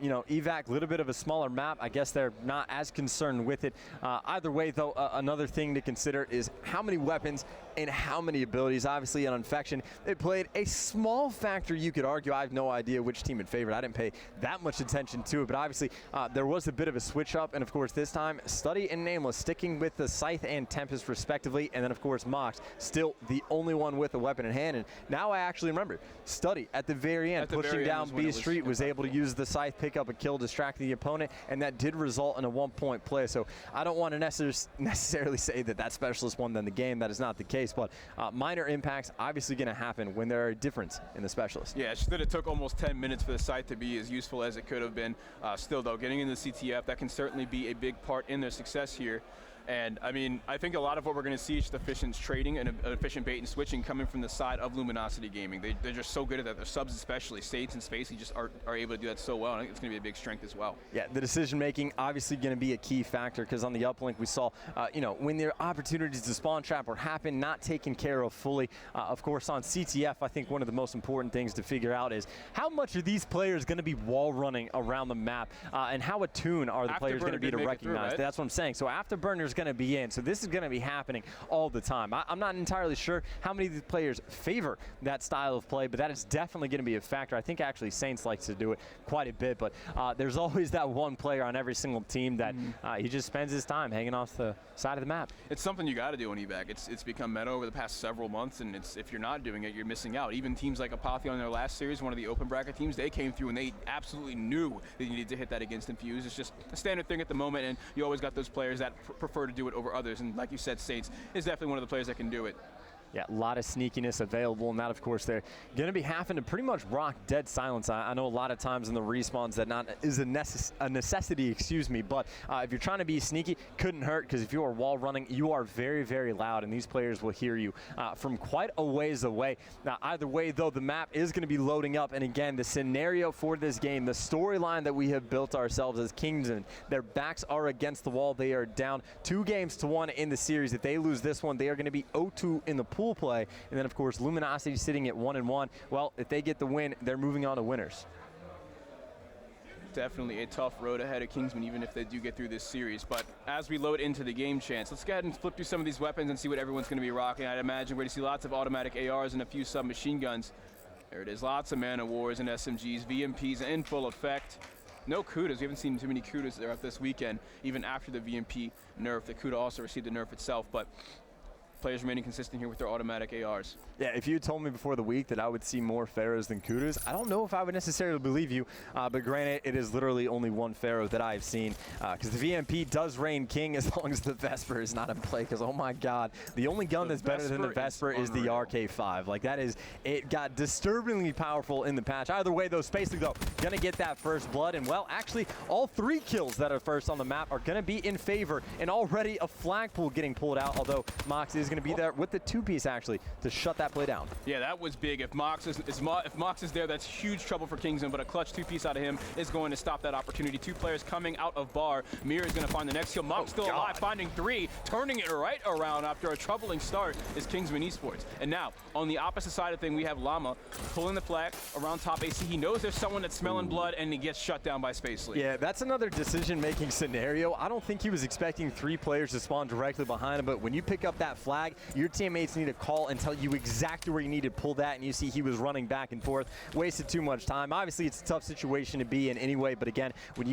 you know, Evac, a little bit of a smaller map. I guess they're not as concerned with it. Either way, though, another thing to consider is how many weapons and how many abilities. Obviously, on Infection, it played a small factor, you could argue. I have no idea which team it favored. I didn't pay that much attention to it, but obviously there was a bit of a switch up, and of course this time, Study and Nameless sticking with the Scythe and Tempest respectively, and then of course Mox still the only one with a weapon in hand. And now I actually remember, Study at the very end, pushing down B Street, was able to use the Scythe, pick up a kill, distract the opponent, and that did result in a 1-point play. So I don't want to necessarily say that that specialist won then the game. That is not the case, but minor impacts obviously going to happen when there are a difference in the specialist. Yeah, it's just that it took almost 10 minutes for the Scythe to be as useful as it could have been. Still, though, getting into the CTF, that can certainly be a big part in their success here. And I mean, I think a lot of what we're going to see is just efficient trading and efficient bait and switching coming from the side of Luminosity Gaming. They're just so good at that. Their subs especially, States and Spacey, just are able to do that so well. And I think it's going to be a big strength as well. Yeah, the decision making obviously going to be a key factor, because on the uplink we saw, you know, when there are opportunities to spawn trap or happen, not taken care of fully. Of course, on CTF, I think one of the most important things to figure out is how much are these players going to be wall running around the map, and how attuned are the players going to be to recognize. That's what I'm saying. So Afterburner's going to be in. So this is going to be happening all the time. I'm not entirely sure how many of these players favor that style of play, but that is definitely going to be a factor. I think actually Saints likes to do it quite a bit, but there's always that one player on every single team that he just spends his time hanging off the side of the map. It's something you got to do on Evac. It's become meta over the past several months, and if you're not doing it, you're missing out. Even teams like Apotheon in their last series, one of the open bracket teams, they came through and they absolutely knew they needed to hit that against Infuse. It's just a standard thing at the moment, and you always got those players that prefer to do it over others. And like you said, Saints is definitely one of the players that can do it. Yeah, a lot of sneakiness available, and that, of course, they're going to be having to pretty much rock dead silence. I know a lot of times in the respawns that not is a necessity, excuse me, but if you're trying to be sneaky, couldn't hurt, because if you are wall running, you are very, very loud, and these players will hear you from quite a ways away. Now, either way, though, the map is going to be loading up, and again, the scenario for this game, the storyline that we have built ourselves as Kingsmen, their backs are against the wall. They are down 2-1 in the series. If they lose this one, they are going to be 0-2 in the pool play, and then of course Luminosity sitting at 1-1. Well, if they get the win, they're moving on to winners. Definitely a tough road ahead of Kingsmen, even if they do get through this series. But as we load into the game chance, let's go ahead and flip through some of these weapons and see what everyone's going to be rocking. I'd imagine we're going to see lots of automatic ARs and a few submachine guns. There it is, lots of Man of Wars and SMGs, VMPs in full effect. No Kudas. We haven't seen too many Kudas there this weekend, even after the VMP nerf. The Kuda also received the nerf itself, but players remaining consistent here with their automatic ARs. Yeah, if you had told me before the week that I would see more Pharaohs than Kudas, I don't know if I would necessarily believe you, but granted, it is literally only one Pharaoh that I've seen, because the VMP does reign king as long as the Vesper is not in play, because oh my god, the only gun that's better than the Vesper is the RK5. Like, that is, it got disturbingly powerful in the patch. Either way, though, Spacely, though, gonna get that first blood, and well, actually, all 3 kills that are first on the map are gonna be in favor, and already a flagpool getting pulled out, although Mox is going to be there with the 2-piece actually to shut that play down. Yeah, that was big. If Mox is there, that's huge trouble for Kingsman, but a clutch 2-piece out of him is going to stop that opportunity. 2 players coming out of bar. Mir is going to find the next kill. Mox still alive, finding 3, turning it right around after a troubling start is Kingsman Esports. And now, on the opposite side of thing, we have Llama pulling the flag around top AC. He knows there's someone that's smelling blood, and he gets shut down by Spacely. Yeah, that's another decision-making scenario. I don't think he was expecting 3 players to spawn directly behind him, but when you pick up that flag, your teammates need to call and tell you exactly where you need to pull that, and you see he was running back and forth, wasted too much time. Obviously, it's a tough situation to be in anyway, but again, when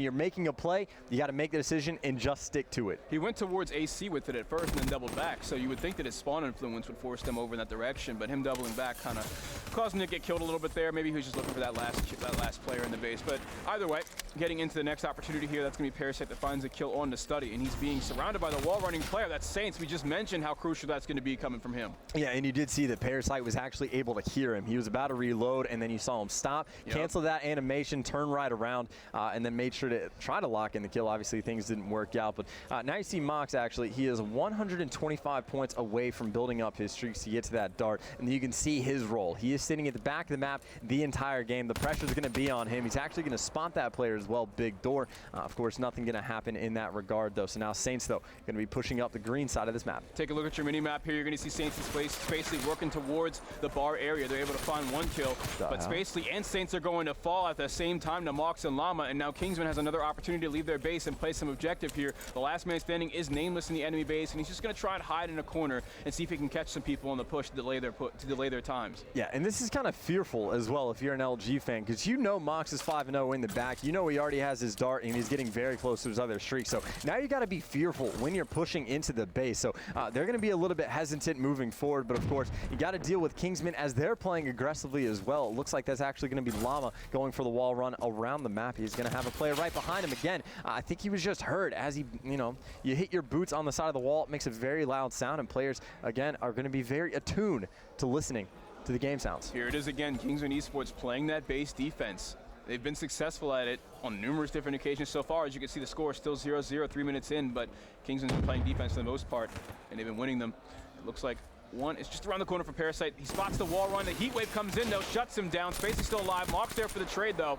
you're making a play, you got to make the decision and just stick to it. He went towards AC with it at first and then doubled back, so you would think that his spawn influence would force them over in that direction, but him doubling back kind of caused him to get killed a little bit there. Maybe he was just looking for that last player in the base, but either way, getting into the next opportunity here. That's going to be Parasite that finds a kill on the study, and he's being surrounded by the wall-running player. That's Saints. We just mentioned how crucial that's going to be coming from him. Yeah, and you did see that Parasite was actually able to hear him. He was about to reload, and then you saw him stop, cancel that animation, turn right around, and then made sure to try to lock in the kill. Obviously, things didn't work out, but now you see Mox actually. He is 125 points away from building up his streaks to get to that dart, and you can see his role. He is sitting at the back of the map the entire game. The pressure is going to be on him. He's actually going to spot that player as well. Big door. Of course, nothing going to happen in that regard, though. So now Saints, though, going to be pushing up the green side of this map. Take a look at your mini-map here. You're going to see Saints and Spacely working towards the bar area. They're able to find one kill, but Spacely and Saints are going to fall at the same time to Mox and Llama, and now Kingsman has another opportunity to leave their base and play some objective here. The last man standing is nameless in the enemy base, and he's just going to try and hide in a corner and see if he can catch some people on the push to delay their times. Yeah, and this is kind of fearful as well if you're an LG fan, because you know Mox is 5-0 in the back. You know he already has his dart, and he's getting very close to his other streak. So now you got to be fearful when you're pushing into the base. So they're going to be a little bit hesitant moving forward, but of course you got to deal with Kingsmen as they're playing aggressively as well. It looks like that's actually going to be Llama going for the wall run around the map. He's going to have a player right behind him again. I think he was just hurt as he, you hit your boots on the side of the wall. It makes a very loud sound, and players again are going to be very attuned to listening to the game sounds. Here it is again, Kingsmen Esports playing that base defense. They've been successful at it on numerous different occasions so far. As you can see, the score is still 0-0, 3 minutes in, but Kingsman's been playing defense for the most part, and they've been winning them. It looks like one is just around the corner for Parasite. He spots the wall run. The heat wave comes in, though, shuts him down. Space is still alive. Mox there for the trade, though.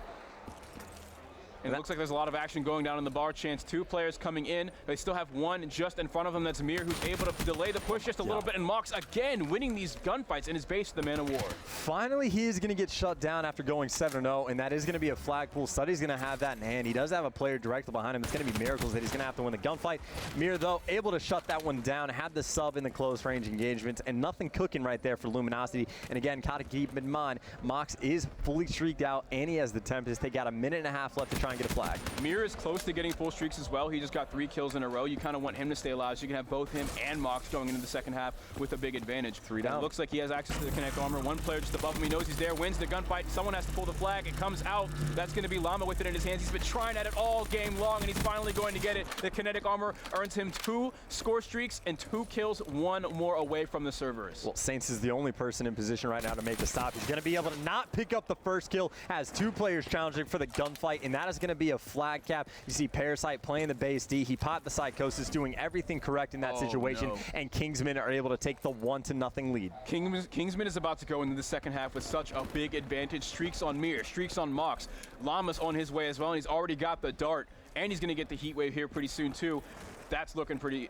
And it looks like there's a lot of action going down in the bar. Chance, two players coming in. They still have one just in front of them. That's Mir, who's able to delay the push just a little bit. And Mox again winning these gunfights in his base to the Man of War. Finally, he is going to get shut down after going 7-0, and that is going to be a flag pull. Study's going to have that in hand. He does have a player directly behind him. It's going to be Miracles that he's going to have to win the gunfight. Mir, though, able to shut that one down, had the sub in the close range engagement, and nothing cooking right there for Luminosity. And again, got to keep in mind, Mox is fully streaked out, and he has the Tempest. They got a minute and a half left to try and get a flag. Mir is close to getting full streaks as well. He just got 3 kills in a row. You kind of want him to stay alive so you can have both him and Mox going into the second half with a big advantage. 3 down. It looks like he has access to the Kinetic Armor. One player just above him. He knows he's there, wins the gunfight. Someone has to pull the flag. It comes out. That's going to be Llama with it in his hands. He's been trying at it all game long, and he's finally going to get it. The Kinetic Armor earns him 2 score streaks and 2 kills, 1 more away from the servers. Well, Saints is the only person in position right now to make the stop. He's going to be able to not pick up the first kill. Has 2 players challenging for the gunfight, and that is going to be a flag cap. You see Parasite playing the base D. He popped the Psychosis, doing everything correct in that situation, and Kingsmen are able to take the 1-0 lead. Kingsman is about to go into the second half with such a big advantage. Streaks on Mir, streaks on Mox. Llama's on his way as well, and he's already got the dart, and he's going to get the heat wave here pretty soon too. That's looking pretty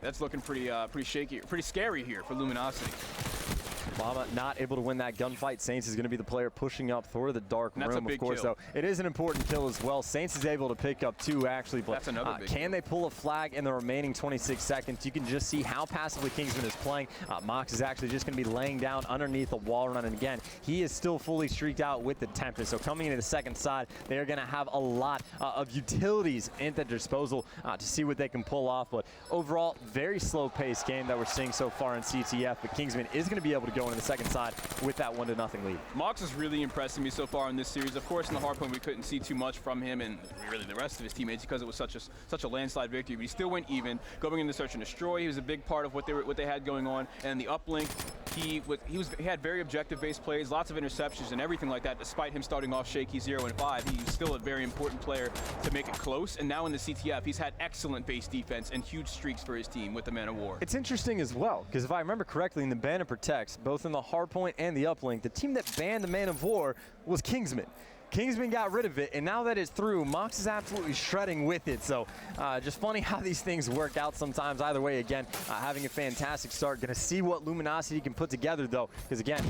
shaky, pretty scary here for Luminosity. Llama not able to win that gunfight. Saints is going to be the player pushing up through the dark room, of course, though. It is an important kill as well. Saints is able to pick up 2, actually, but that's another big can they pull a flag in the remaining 26 seconds? You can just see how passively Kingsman is playing. Mox is actually just going to be laying down underneath the wall run, and again, he is still fully streaked out with the Tempest. So coming into the second side, they are going to have a lot of utilities at their disposal to see what they can pull off. But overall, very slow-paced game that we're seeing so far in CTF, but Kingsman is going to be able to go into the second side with that 1-0 lead. Mox is really impressing me so far in this series. Of course, in the Hardpoint, we couldn't see too much from him and really the rest of his teammates because it was such a landslide victory. But he still went even. Going into Search and Destroy, he was a big part of what they had going on. And the uplink, he had very objective-based plays, lots of interceptions and everything like that. Despite him starting off shaky 0-5, he's still a very important player to make it close. And now in the CTF, he's had excellent base defense and huge streaks for his team with the Man of War. It's interesting as well because if I remember correctly, in the ban and protects, both in the Hardpoint and the uplink, the team that banned the Man of War was Kingsmen. Kingsman got rid of it, and now that it's through, Mox is absolutely shredding with it. So just funny how these things work out sometimes. Either way, again, having a fantastic start. Going to see what Luminosity can put together, though, because, again,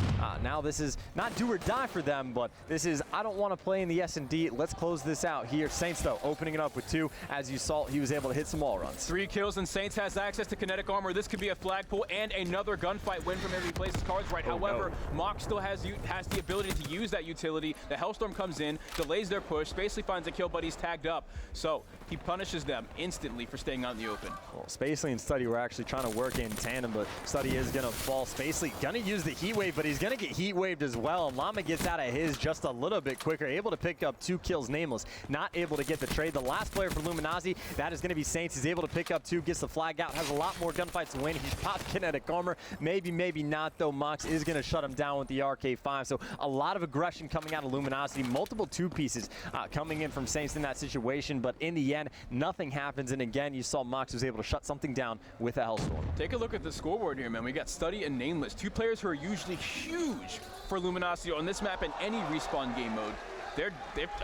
now this is not do or die for them, but this is, I don't want to play in the S&D. Let's close this out here. Saints, though, opening it up with 2. As you saw, he was able to hit some wall runs. 3 kills, and Saints has access to Kinetic Armor. This could be a flag pull and another gunfight win from every he plays his cards right. However, Mox still has the ability to use that utility. The Hellstorm comes comes in, delays their push, Spacely finds a kill, but he's tagged up. So he punishes them instantly for staying out in the open. Well, Spacely and Study were actually trying to work in tandem, but Study is going to fall. Spacely going to use the heat wave, but he's going to get heat waved as well. And Llama gets out of his just a little bit quicker, able to pick up 2 kills. Nameless not able to get the trade. The last player for Luminosity, that is going to be Saints. He's able to pick up 2, gets the flag out, has a lot more gunfights to win. He's popped kinetic armor. Maybe not, though. Mox is going to shut him down with the RK5. So a lot of aggression coming out of Luminosity. Multiple 2 pieces coming in from Saints in that situation, but in the end, nothing happens. And again, you saw Mox was able to shut something down with a Hellstorm. Take a look at the scoreboard here, man. We got Study and Nameless, 2 players who are usually huge for Luminosity on this map in any respawn game mode. They're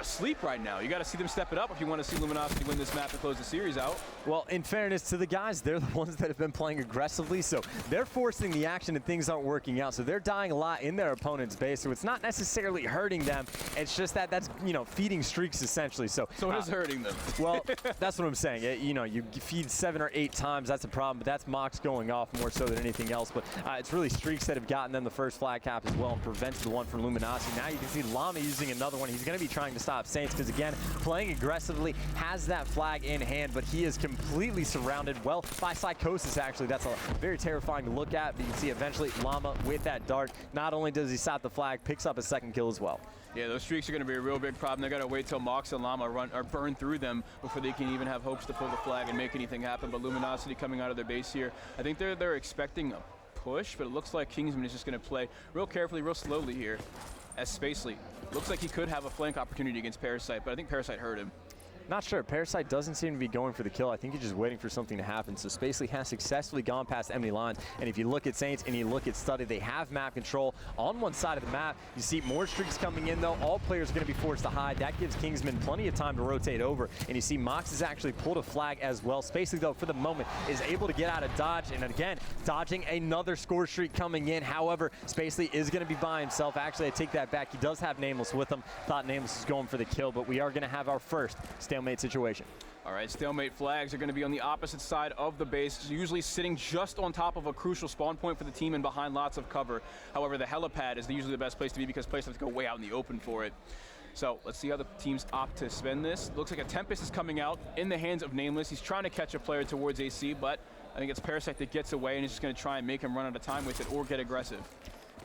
asleep right now. You got to see them step it up if you want to see Luminosity win this map and close the series out. Well, in fairness to the guys, they're the ones that have been playing aggressively, so they're forcing the action and things aren't working out. So they're dying a lot in their opponent's base, so it's not necessarily hurting them. It's just that that's, you know, feeding streaks essentially. So it is hurting them. Well, that's what I'm saying. You know, you feed 7 or 8 times, that's a problem, but that's Mox going off more so than anything else. But it's really streaks that have gotten them the first flag cap as well and prevented the one from Luminosity. Now you can see Llama using another one. He's going to be trying to stop Saints because, again, playing aggressively, has that flag in hand, but he is completely surrounded, well, by Psychosis, actually. That's a very terrifying to look at, but you can see eventually Llama with that dart. Not only does he stop the flag, picks up a 2nd kill as well. Yeah, those streaks are going to be a real big problem. They got to wait till Mox and Llama run or burn through them before they can even have hopes to pull the flag and make anything happen. But Luminosity coming out of their base here, I think they're expecting a push, but it looks like Kingsmen is just going to play real carefully, real slowly here as Spacely. Looks like he could have a flank opportunity against Parasite, but I think Parasite hurt him. Not sure. Parasite doesn't seem to be going for the kill. I think he's just waiting for something to happen. So Spacely has successfully gone past enemy lines. And if you look at Saints and you look at Study, they have map control on one side of the map. You see more streaks coming in, though. All players are going to be forced to hide. That gives Kingsmen plenty of time to rotate over. And you see Mox has actually pulled a flag as well. Spacely, though, for the moment, is able to get out of dodge. And again, dodging another score streak coming in. However, Spacely is going to be by himself. Actually, I take that back. He does have Nameless with him. Thought Nameless was going for the kill, but we are going to have our first stalemate situation. All right, stalemate flags are going to be on the opposite side of the base, usually sitting just on top of a crucial spawn point for the team and behind lots of cover. However, the helipad is usually the best place to be because players have to go way out in the open for it. So let's see how the teams opt to spend this. Looks like a Tempest is coming out in the hands of Nameless. He's trying to catch a player towards AC, but I think it's Parasite that gets away and is just going to try and make him run out of time with it or get aggressive.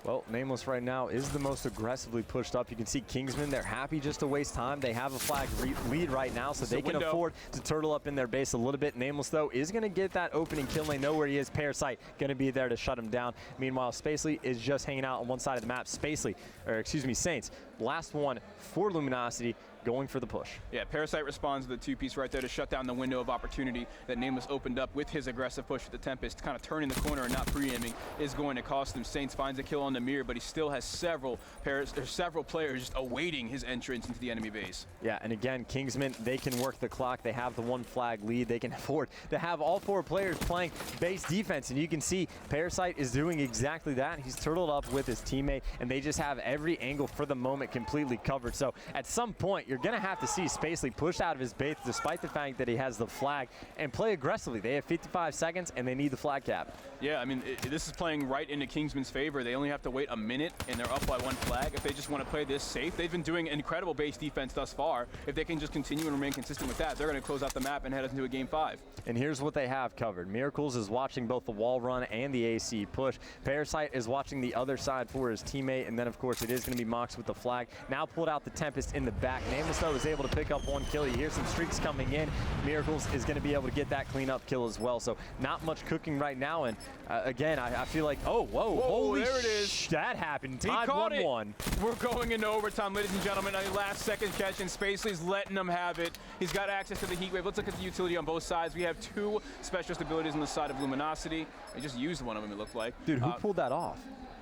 Well, Nameless right now is the most aggressively pushed up. You can see Kingsmen, they're happy just to waste time. They have a flag lead right now, so they can afford to turtle up in their base a little bit. Nameless, though, is going to get that opening kill. They know where he is. Parasite going to be there to shut him down. Meanwhile, Spacely is just hanging out on one side of the map. Saints, last one for Luminosity, going for the push. Yeah, Parasite responds to the 2-piece right there to shut down the window of opportunity that Nameless opened up with his aggressive push with the Tempest. Kind of turning the corner and not pre-aiming is going to cost him. Saints finds a kill on the mirror, but he still has several players just awaiting his entrance into the enemy base. Yeah, and again, Kingsmen, they can work the clock. They have the 1 flag lead. They can afford to have all 4 players playing base defense, and you can see Parasite is doing exactly that. He's turtled up with his teammate, and they just have every angle for the moment completely covered. So at some point, you're going to have to see Spacely push out of his base despite the fact that he has the flag and play aggressively. They have 55 seconds, and they need the flag cap. Yeah, I mean, this is playing right into Kingsman's favor. They only have to wait a minute, and they're up by 1 flag. If they just want to play this safe, they've been doing incredible base defense thus far. If they can just continue and remain consistent with that, they're going to close out the map and head us into a Game 5. And here's what they have covered. Miracles is watching both the wall run and the AC push. Parasite is watching the other side for his teammate, and then, of course, it is going to be Mox with the flag. Now pulled out the Tempest in the back. Nameless, though, is able to pick up 1 kill. You hear some streaks coming in. Miracles is going to be able to get that cleanup kill as well. So not much cooking right now. And again, I feel like, oh, whoa, holy there it is. That happened. Tied 1-1. We're going into overtime, ladies and gentlemen. A last-second catch, and Spacely's letting him have it. He's got access to the heat wave. Let's look at the utility on both sides. We have 2 specialist abilities on the side of Luminosity. They just used one of them, it looked like. Dude, who pulled that off?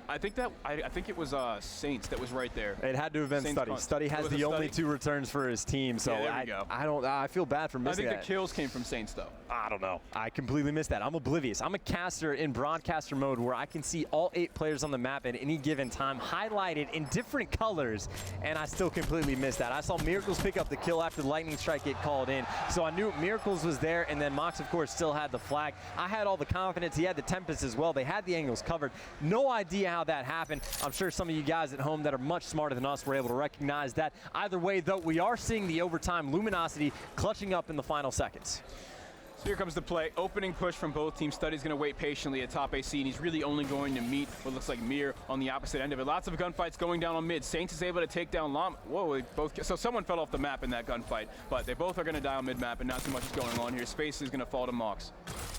I think it was Saints that was right there. It had to have been Study. Study has the only 2 returns for his team, so yeah, I feel bad for missing that. I think the kills came from Saints, though. I don't know. I completely missed that. I'm oblivious. I'm a caster in broadcaster mode where I can see all 8 players on the map at any given time highlighted in different colors, and I still completely missed that. I saw Miracles pick up the kill after the lightning strike get called in, so I knew Miracles was there, and then Mox, of course, still had the flag. I had all the confidence. He had the Tempest as well. They had the angles covered. No idea how that happened. I'm sure some of you guys at home that are much smarter than us were able to recognize that. Either way, though, we are seeing the overtime Luminosity clutching up in the final seconds. So here comes the play. Opening push from both teams. Study's going to wait patiently at top AC, and he's really only going to meet what looks like Mir on the opposite end of it. Lots of gunfights going down on mid. Saints is able to take down Llama. Whoa, so someone fell off the map in that gunfight, but they both are going to die on mid map, and not too much is going on here. Space is going to fall to Mox.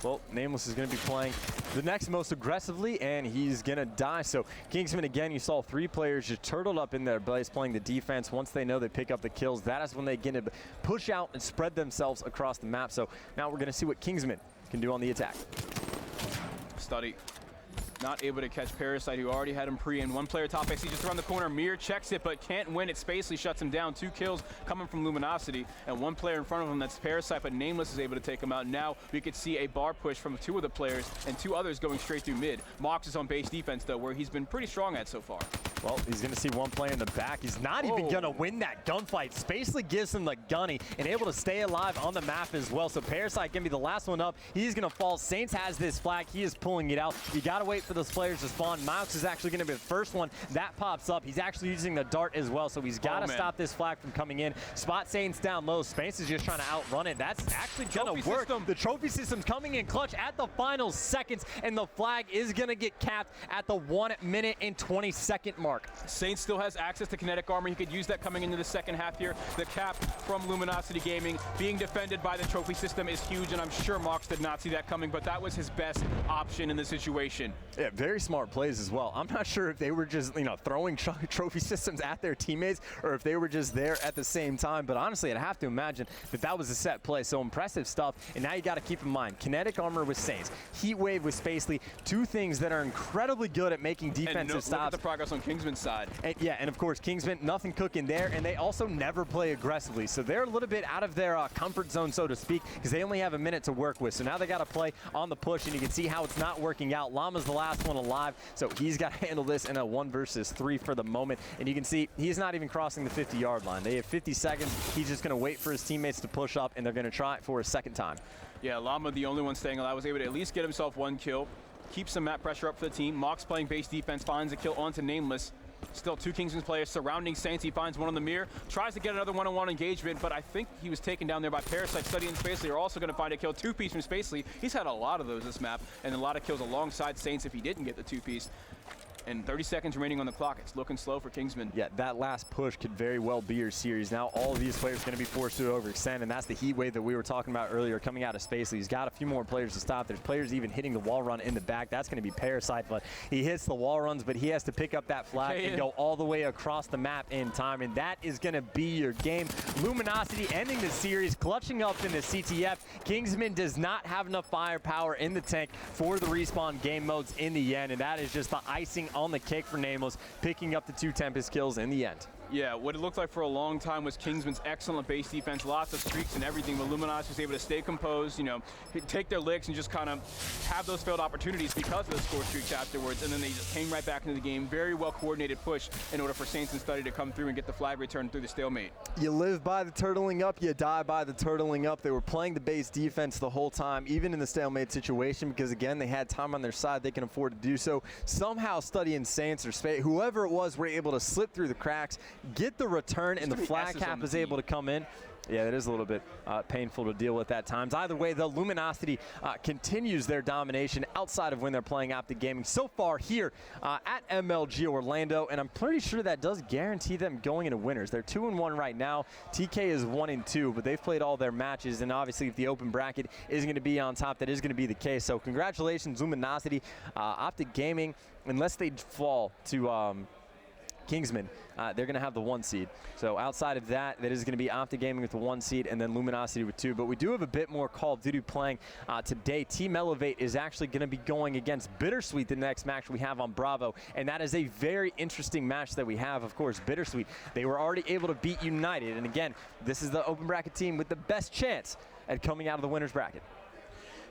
Well, Nameless is going to be playing the next most aggressively, and he's going to die. So Kingsmen, again, you saw 3 players just turtled up in their place playing the defense. Once they know they pick up the kills, that is when they get to push out and spread themselves across the map. So now we're going to see what Kingsmen can do on the attack. Study not able to catch Parasite, who already had him pre-in. One player top AC just around the corner. Mir checks it, but can't win it. Spacely shuts him down. 2 kills coming from Luminosity, and one player in front of him, that's Parasite, but Nameless is able to take him out. Now we could see a bar push from 2 of the players, and 2 others going straight through mid. Mox is on base defense, though, where he's been pretty strong at so far. Well, he's going to see one player in the back. He's not even going to win that gunfight. Spacely gives him the gunny and able to stay alive on the map as well. So Parasite going to be the last one up. He's going to fall. Saints has this flag. He is pulling it out. You got to wait for those players to spawn. Mouse is actually going to be the first one that pops up. He's actually using the dart as well, so he's got to stop this flag from coming in. Spot Saints down low. Space is just trying to outrun it. That's actually going to work. The trophy system's coming in clutch at the final seconds, and the flag is going to get capped at the 1 minute and 20-second mark. Saints still has access to kinetic armor. He could use that coming into the second half here. The cap from Luminosity Gaming being defended by the trophy system is huge, and I'm sure Mox did not see that coming, but that was his best option in the situation. Yeah, very smart plays as well. I'm not sure if they were just, throwing trophy systems at their teammates or if they were just there at the same time, but honestly, I'd have to imagine that that was a set play. So impressive stuff, and now you got to keep in mind, kinetic armor with Saints, Heat Wave with Spacely, 2 things that are incredibly good at making defensive stops. Look at the progress on Kingsman's side. And yeah, and of course, Kingsmen, nothing cooking there, and they also never play aggressively. So they're a little bit out of their comfort zone, so to speak, because they only have a minute to work with. So now they got to play on the push, and you can see how it's not working out. Llama's the last one alive, so he's got to handle this in a 1 versus 3 for the moment. And you can see he's not even crossing the 50-yard line. They have 50 seconds. He's just going to wait for his teammates to push up, and they're going to try it for a second time. Yeah, Llama, the only one staying alive, was able to at least get himself 1 kill. Keep some map pressure up for the team. Mox playing base defense, finds a kill onto Nameless. Still 2 Kingsmen players surrounding Saints. He finds one on the mirror, tries to get another one-on-one engagement, but I think he was taken down there by Parasite. Study and Spacely are also going to find a kill. 2-piece from Spacely. He's had a lot of those this map, and a lot of kills alongside Saints if he didn't get the 2-piece. And 30 seconds remaining on the clock. It's looking slow for Kingsmen. Yeah, that last push could very well be your series. Now all of these players are going to be forced to overextend, and that's the heat wave that we were talking about earlier coming out of Spacely. He's got a few more players to stop. There's players even hitting the wall run in the back. That's going to be Parasite, but he hits the wall runs, but he has to pick up that flag and go all the way across the map in time, and that is going to be your game. Luminosity ending the series, clutching up in the CTF. Kingsman does not have enough firepower in the tank for the respawn game modes in the end, and that is just the icing on the cake for Nameless, picking up the 2 Tempest kills in the end. Yeah, what it looked like for a long time was Kingsman's excellent base defense, lots of streaks and everything, but Luminosity was able to stay composed, take their licks and just kind of have those failed opportunities because of the score streaks afterwards, and then they just came right back into the game. Very well coordinated push in order for Saints and Study to come through and get the flag return through the stalemate. You live by the turtling up, you die by the turtling up. They were playing the base defense the whole time, even in the stalemate situation, because again, they had time on their side. They can afford to do so. Somehow Study and Saints or whoever it was were able to slip through the cracks, get the return, and the flag cap is able to come in. Yeah, it is a little bit painful to deal with at times. Either way, the Luminosity continues their domination outside of when they're playing Optic Gaming so far here at MLG Orlando, and I'm pretty sure that does guarantee them going into winners. They're 2-1 right now. TK is 1-2, but they've played all their matches, and obviously if the open bracket is going to be on top, that is going to be the case. So congratulations, Luminosity. Optic Gaming, unless they fall to Kingsmen, they're going to have the 1 seed. So outside of that, that is going to be Optic Gaming with the 1 seed and then Luminosity with 2. But we do have a bit more Call of Duty playing today. Team Elevate is actually going to be going against Bittersweet the next match we have on Bravo. And that is a very interesting match that we have. Of course, Bittersweet, they were already able to beat United. And again, this is the open bracket team with the best chance at coming out of the winner's bracket.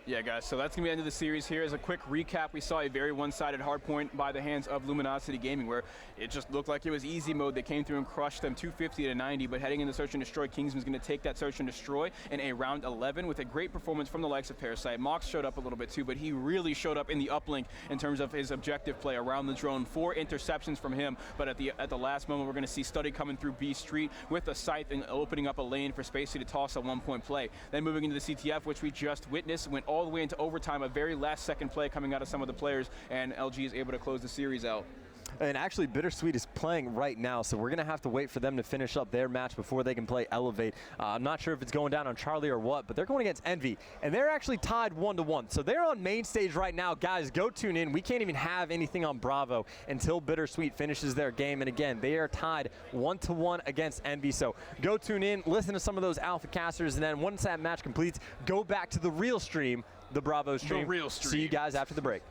Yeah, guys, so that's going to be the end of the series here. As a quick recap, we saw a very one-sided hardpoint by the hands of Luminosity Gaming, where it just looked like it was easy mode. They came through and crushed them 250 to 90, but heading into Search and Destroy, Kingsman's going to take that Search and Destroy in a round 11 with a great performance from the likes of Parasite. Mox showed up a little bit too, but he really showed up in the uplink in terms of his objective play around the drone. 4 interceptions from him, but at the last moment, we're going to see Study coming through B Street with a scythe and opening up a lane for Spacey to toss a 1-point play. Then moving into the CTF, which we just witnessed, went all the way into overtime, a very last second play coming out of some of the players, and LG is able to close the series out. And actually, Bittersweet is playing right now, so we're going to have to wait for them to finish up their match before they can play Elevate. I'm not sure if it's going down on Charlie or what, but they're going against Envy, and they're actually tied 1-1. So they're on main stage right now. Guys, go tune in. We can't even have anything on Bravo until Bittersweet finishes their game. And again, they are tied 1-1 against Envy. So go tune in, listen to some of those alpha casters, and then once that match completes, go back to the real stream, the Bravo stream. The real stream. See you guys after the break.